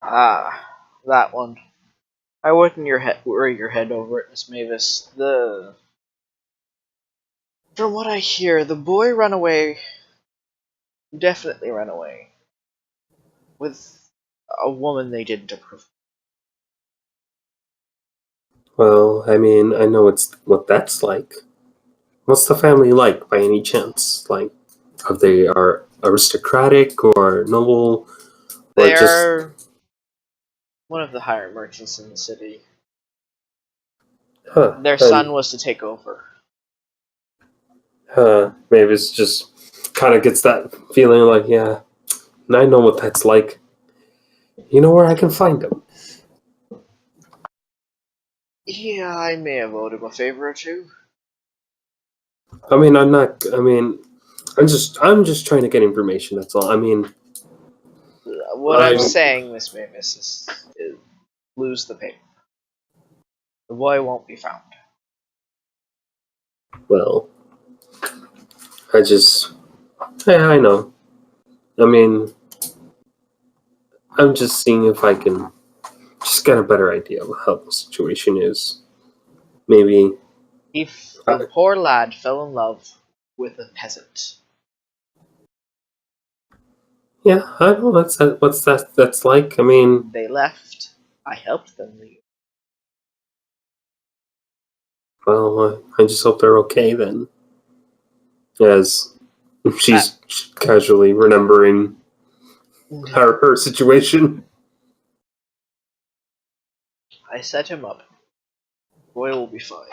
Ah, that one. I wouldn't worry your head over it, Miss Mavis. From what I hear, the boy ran away. Definitely ran away with a woman they didn't approve. Well, I mean, I know what that's like. What's the family like, by any chance? Like, are they aristocratic or noble, or just? They're one of the higher merchants in the city. Huh? Their son was to take over. Maybe it's just kind of gets that feeling like, yeah, and I know what that's like. You know where I can find them? Yeah, I may have owed him a favor or two. I mean, I'm not. I mean, I'm just trying to get information. That's all. I mean, What I'm saying, Miss Mavis, is lose the paper. The boy won't be found. well, yeah, I know. I mean, I'm just seeing if I can just get a better idea of how the situation is. Maybe. The poor lad fell in love with a peasant. Yeah, I know that's like. I mean, They left. I helped them leave. well, I just hope they're okay then. As she's casually remembering her situation. I set him up. Boy will be fine.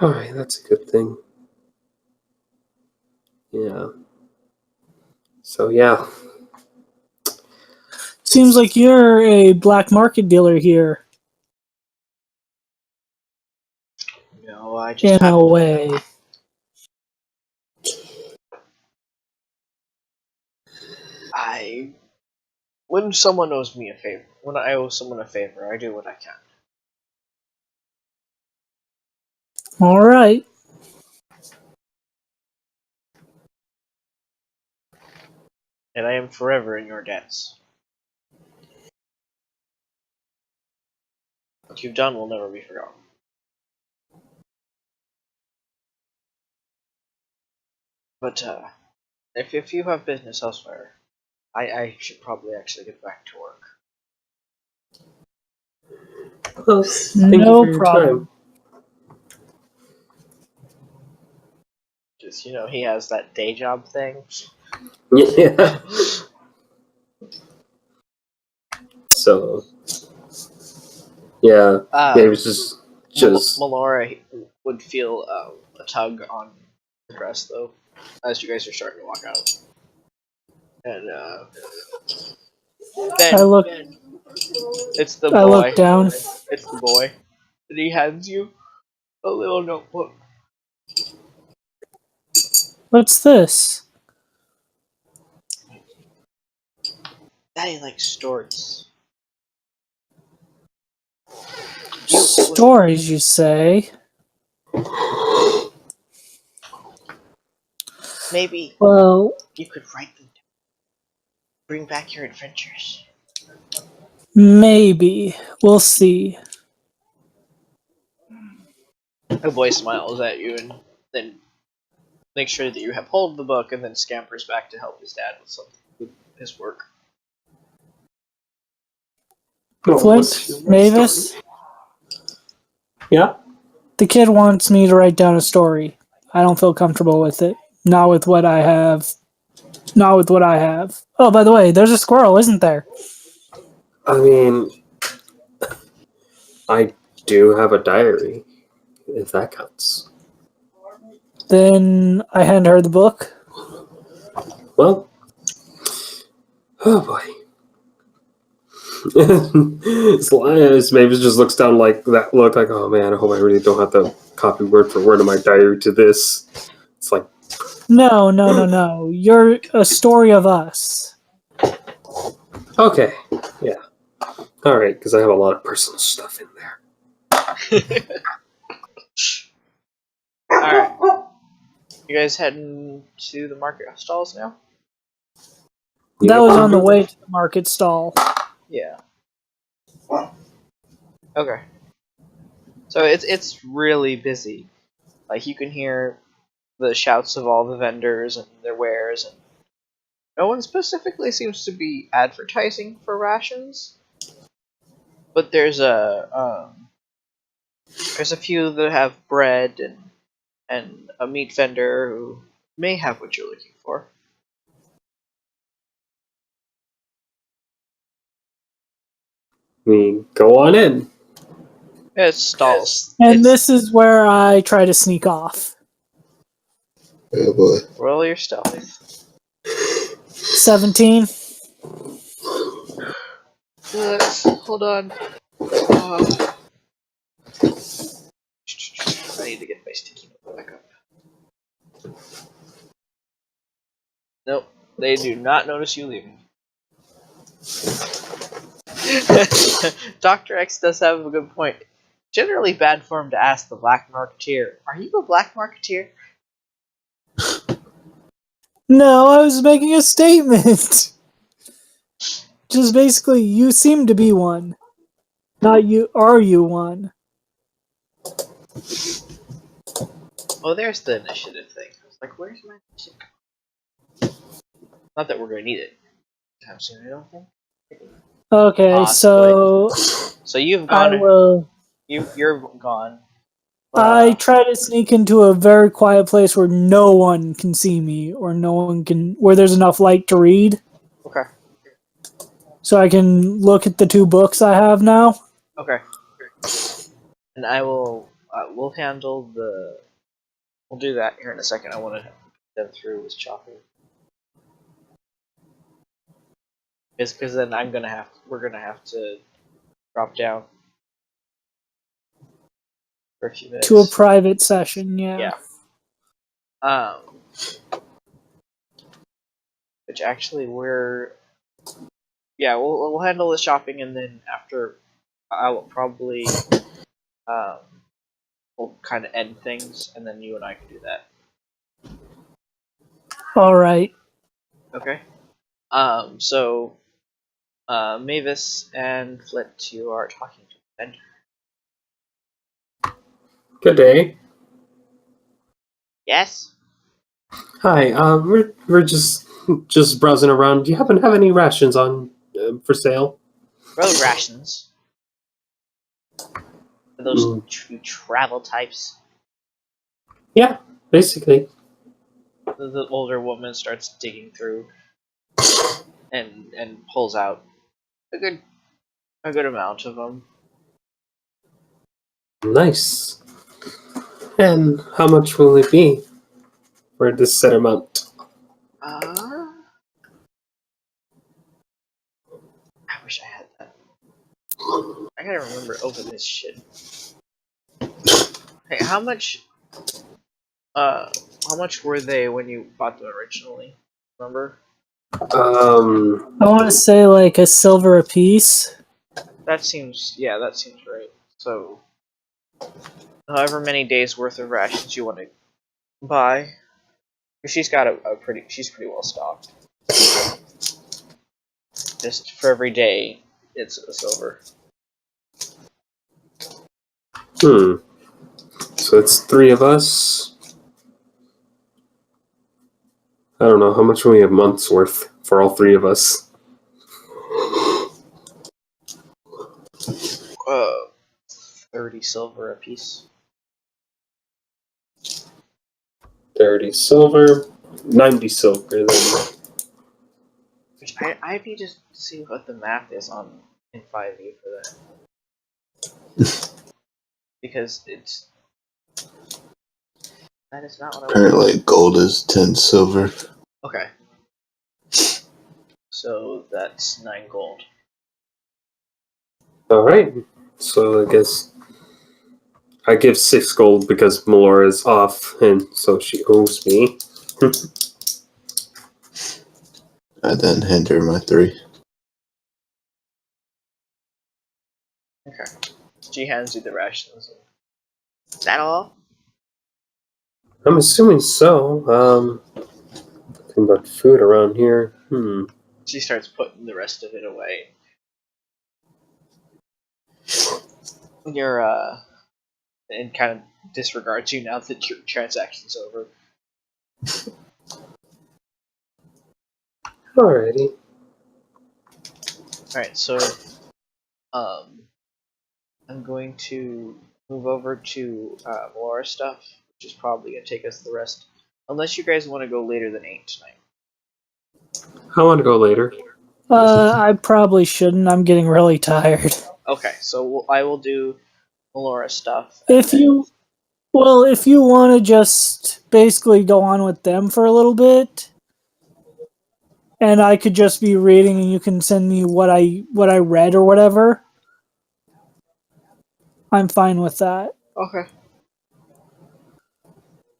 Alright, that's a good thing. Yeah. So, yeah. Seems like you're a black market dealer here, No, I just in have. a way. When someone owes me a favor, when I owe someone a favor, I do what I can. All right. And I am forever in your debts. What you've done will never be forgotten. But if you have business elsewhere, I should probably actually get back to work. Well, thank you No for your problem. time. Just he has that day job thing. Yeah. So, yeah. It was just. Melora would feel a tug on the dress though, as you guys are starting to walk out. And then I look it's the I boy. look down. It's the boy. And he hands you a little notebook. What's this? Daddy likes stories. Stories, you say? Maybe Well, you could write them down. Bring back your adventures. maybe. We'll see. The boy smiles at you and then makes sure that you have hold of the book and then scampers back to help his dad with his work. Flint, Mavis, Yeah? the kid wants me to write down a story. I don't feel comfortable with it. Not with what I have. Not with what I have. Oh, by the way, there's a squirrel, isn't there? I mean, I do have a diary, if that counts. Then I hand her the book. Well, oh boy. As Mavis just looks down like that look like, oh man, I hope I really don't have to copy word for word of my diary to this. It's like, No. You're a story of us. okay, yeah. Alright, because I have a lot of personal stuff in there. Alright. You guys heading to the market stalls now? That was on the way to the market stall. Yeah. Okay. So it's really busy. Like you can hear the shouts of all the vendors and their wares, and no one specifically seems to be advertising for rations. But there's a few that have bread and a meat vendor who may have what you're looking for. We go on in. It's stalls. And this is where I try to sneak off. Oh boy. Roll your stealth. 17. Hold on. I need to get my sticky note back up. Nope, they do not notice you leaving. Dr. X does have a good point. Generally bad form to ask the Black Marketeer, are you a Black Marketeer? No, I was making a statement. Just basically, you seem to be one. Not you, are you one? Oh, there's the initiative thing. I was like, where's my initiative? Not that we're going to need it anytime soon, I don't think. Okay, so you've gone. I will. You're gone. I try to sneak into a very quiet place where no one can see me, or no one can, where there's enough light to read. so I can look at the 2 books I have now. Okay. And I will. We'll handle the. We'll do that here in a second. I want to get them through with chopping. Because then we're gonna have to drop down for a few minutes. To a private session, yeah. Yeah. Which actually we'll handle the shopping, and then after I will probably we'll kind of end things, and then you and I can do that. All right. Okay. So Mavis and Flit, you are talking to the vendor. Good day. Yes. Hi. We're just browsing around. Do you happen to have any rations on for sale? Road rations. Are those Mm. travel types? Yeah, basically. The older woman starts digging through and pulls out a good amount of them. Nice. And how much will it be for this set amount? I wish I had that. I gotta remember to open this shit. Hey, how much were they when you bought them originally? Remember? I want to say like a silver apiece. That seems right. So, however many days worth of rations you want to buy, she's got she's pretty well stocked. Just for every day, it's a silver. So it's 3 of us. I don't know, how much will we have months worth for all 3 of us? 30 silver apiece. 30 silver, 90 silver then. Which I need to see what the math is on in 5e for that. Because that is not what I want. Apparently, gold is 10 silver. Okay. So that's 9 gold. Alright, so I guess I give 6 gold because Melora is off, and so she owes me. I then hand her my 3. Okay. She hands you the rations. Is that all? I'm assuming so. Nothing but food around here. She starts putting the rest of it away. You're and kind of disregards you now that your transaction's over. Alrighty. Alright, so I'm going to move over to Melora stuff, which is probably gonna take us the rest. Unless you guys want to go later than 8 tonight. I want to go later. I probably shouldn't. I'm getting really tired. Okay, so I will do Melora stuff. If you want to just basically go on with them for a little bit, and I could just be reading, and you can send me what I read or whatever, I'm fine with that. Okay.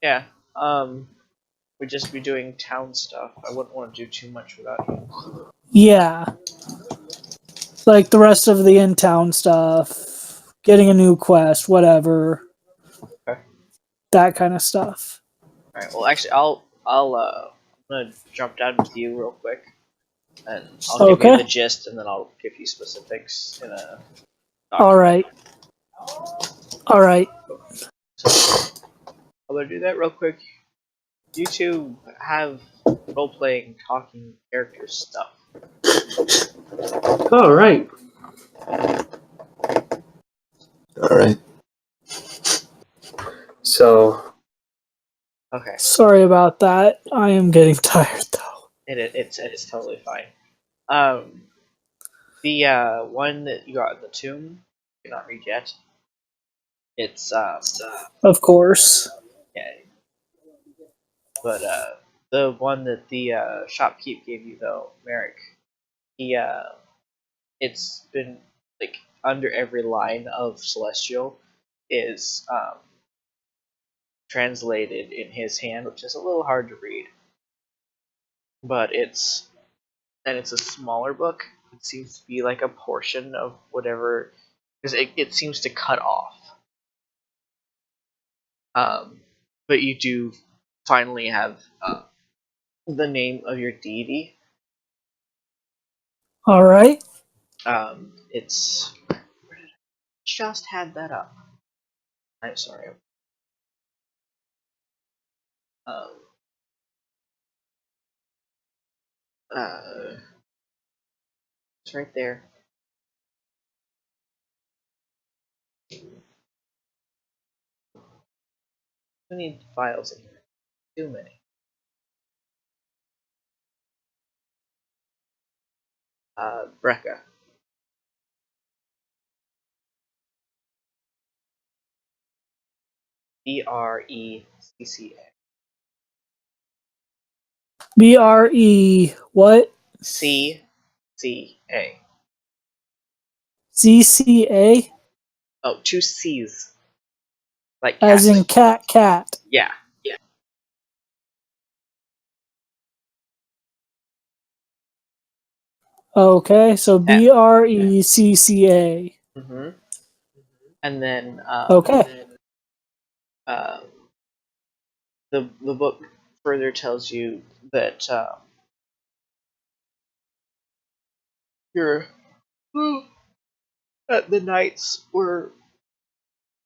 Yeah. We'd just be doing town stuff. I wouldn't want to do too much without you. Yeah. Like the rest of the in-town stuff, getting a new quest, whatever. Okay. That kind of stuff. Alright, well actually I'm gonna jump down with you real quick. And I'll give you the gist and then I'll give you specifics in a document. Alright. So I'm gonna do that real quick. You two have role-playing, talking character stuff. Alright. Alright. So, Okay. Sorry about that. I am getting tired though. It's totally fine. The one that you got in the tomb, you cannot read yet. It's Of course. yeah, but the one that the shopkeep gave you though, Merrick, he it's been like under every line of Celestial is translated in his hand, which is a little hard to read, but it's a smaller book. It seems to be like a portion of whatever, because it seems to cut off. Um, but you do finally have the name of your deity. All right. It's just had that up. I'm sorry. Um, it's right there. Too many files in here. Too many. Brecca. Brecca. BRE what? CCA. ZCA? Oh, two C's. Like cat. As in cat. Yeah. Okay, so BRECCA. Mm-hmm. And then Okay. uh, the book further tells you that your that the knights were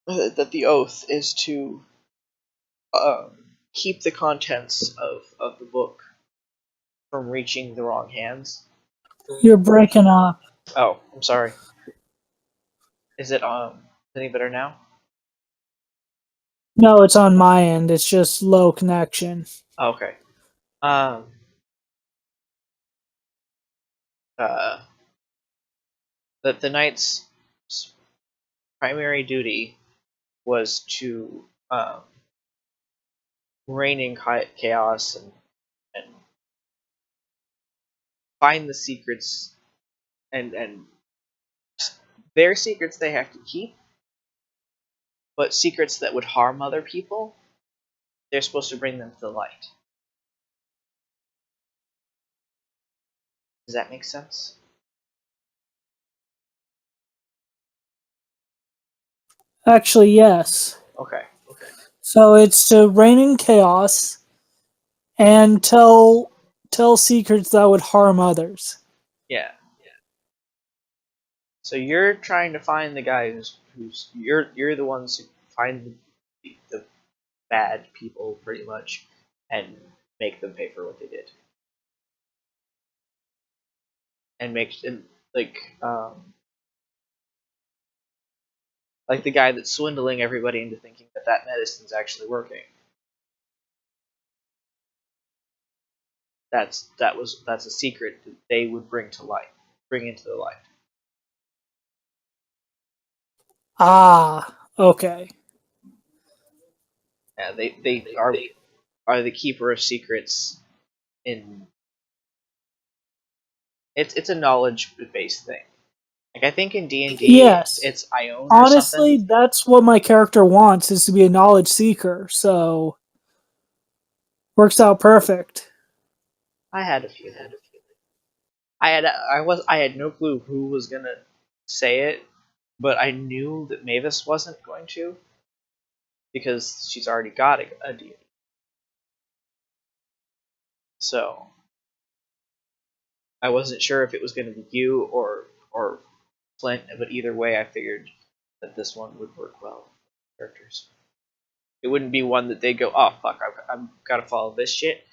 that the oath is to keep the contents of the book from reaching the wrong hands. You're breaking up. Oh, I'm sorry. Is it any better now? No, it's on my end. It's just low connection. Oh, okay. Um. Uh. The knight's primary duty was to reign in chaos and find the secrets and their secrets they have to keep, but secrets that would harm other people, they're supposed to bring them to the light. Does that make sense? Actually, yes. Okay. So it's to reign in chaos and tell secrets that would harm others. Yeah. So you're trying to find the guy who's you're the ones who find the bad people pretty much and make them pay for what they did. And like the guy that's swindling everybody into thinking that medicine's actually working. That's a secret that they would bring into the light. Ah, okay. Yeah, they are the keeper of secrets in it's a knowledge based thing. Like I think in D&D Yes. it's Ione or Honestly, something. that's what my character wants, is to be a knowledge seeker. So works out perfect. I had a feeling. I had no clue who was gonna say it, but I knew that Mavis wasn't going to because she's already got a deity. So I wasn't sure if it was going to be you or Flint, but either way, I figured that this one would work well with characters. It wouldn't be one that they go, oh fuck, I've got to follow this shit.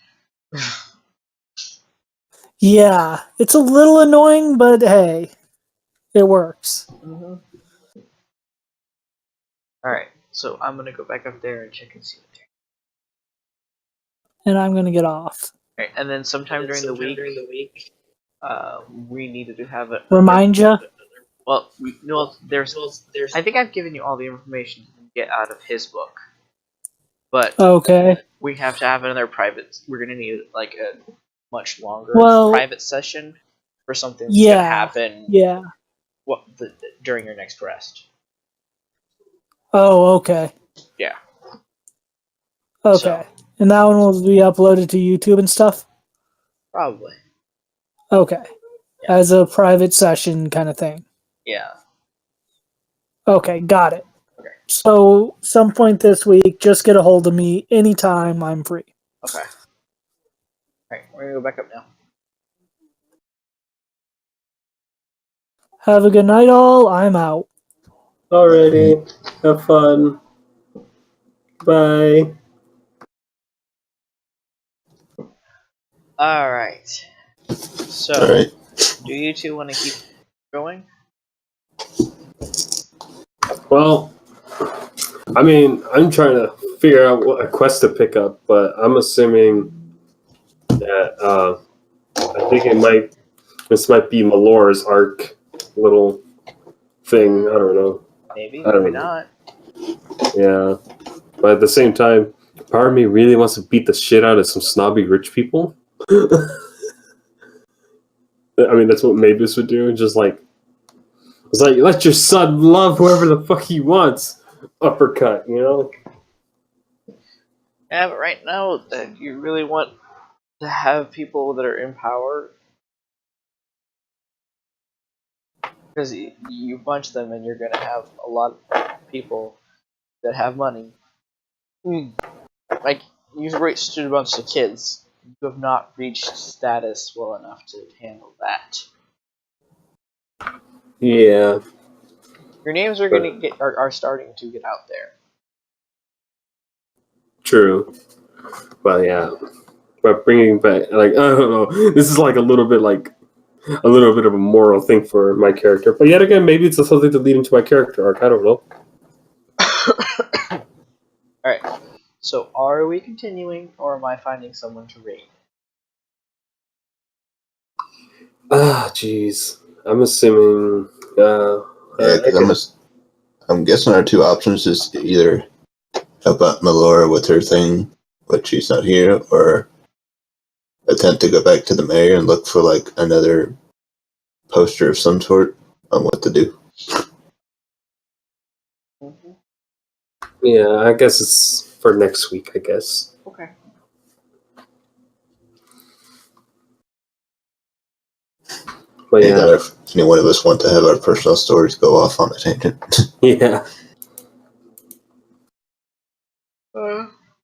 Yeah, it's a little annoying, but hey, it works. Mm-hmm. All right, so I'm gonna go back up there and check and see what they're. And I'm gonna get off. All right, and then sometime during the week, we needed to have it. Remind you? Well, there's. I think I've given you all the information you can get out of his book, but Okay. we have to have another private. We're gonna need like a much longer Well, private session for something that's gonna happen. Yeah. During your next rest. Oh, okay. Yeah. Okay. So, And that one will be uploaded to YouTube and stuff? probably. Okay. Yeah. As a private session kind of thing. Yeah. Okay, got it. Okay. So, some point this week, just get a hold of me anytime I'm free. Okay. Alright, we're gonna go back up now. Have a good night, all. I'm out. Alrighty. Have fun. Bye. Alright. So, Alright. do you two want to keep going? Well, I mean, I'm trying to figure out what a quest to pick up, but I'm assuming that I think this might be Malore's arc little thing. I don't know. Maybe, I don't maybe know. not. Yeah, but at the same time, part of me really wants to beat the shit out of some snobby rich people. I mean, that's what Mavis would do. Just like, it's like, let your son love whoever the fuck he wants. Uppercut, you know? Yeah, but right now, you really want to have people that are in power. Because you bunch them and you're going to have a lot of people that have money. Like, you've reached a bunch of kids. You have not reached status well enough to handle that. Yeah. Your names are going to are starting to get out there. True. But yeah. But bringing back, like, I don't know. This is like a little bit of a moral thing for my character. But yet again, maybe it's something to lead into my character arc. I don't know. Alright, so are we continuing, or am I finding someone to raid? Ah, jeez. I'm assuming. Yeah, because I'm guessing our two options is to either help out Melora with her thing, but she's not here, or attempt to go back to the mayor and look for like another poster of some sort on what to do. Mm-hmm. Yeah, I guess it's for next week, I guess. Okay. But yeah. Either if any one of us want to have our personal stories go off on a tangent. Yeah.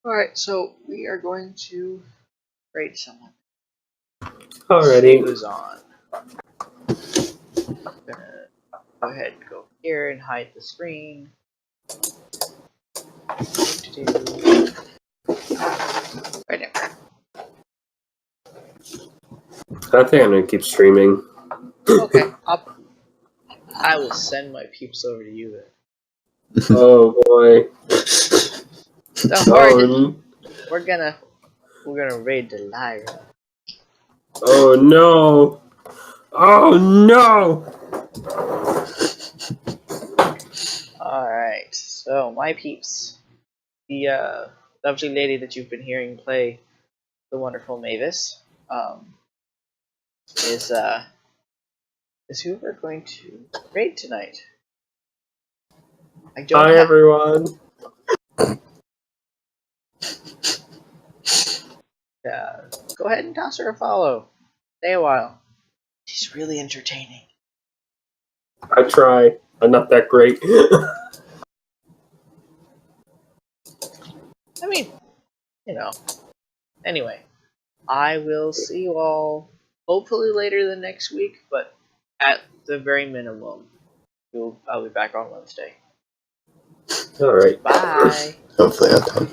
Alright, so we are going to raid someone. Alrighty. Who's on? I'm gonna go ahead and go here and hide the screen. Right now. I think I'm gonna keep streaming. Okay, I will send my peeps over to you then. Oh boy. Don't worry, Oh, we're gonna raid Delilah. oh no. Oh no. Alright, so my peeps. The lovely lady that you've been hearing play the wonderful Mavis, is who we're going to raid tonight. I don't Hi everyone. Go ahead and toss her a follow. Stay a while. She's really entertaining. I try. I'm not that great. I mean, you know. Anyway, I will see you all hopefully later than next week, but at the very minimum, I'll be back on Wednesday. Alright. Bye. Hopefully on time.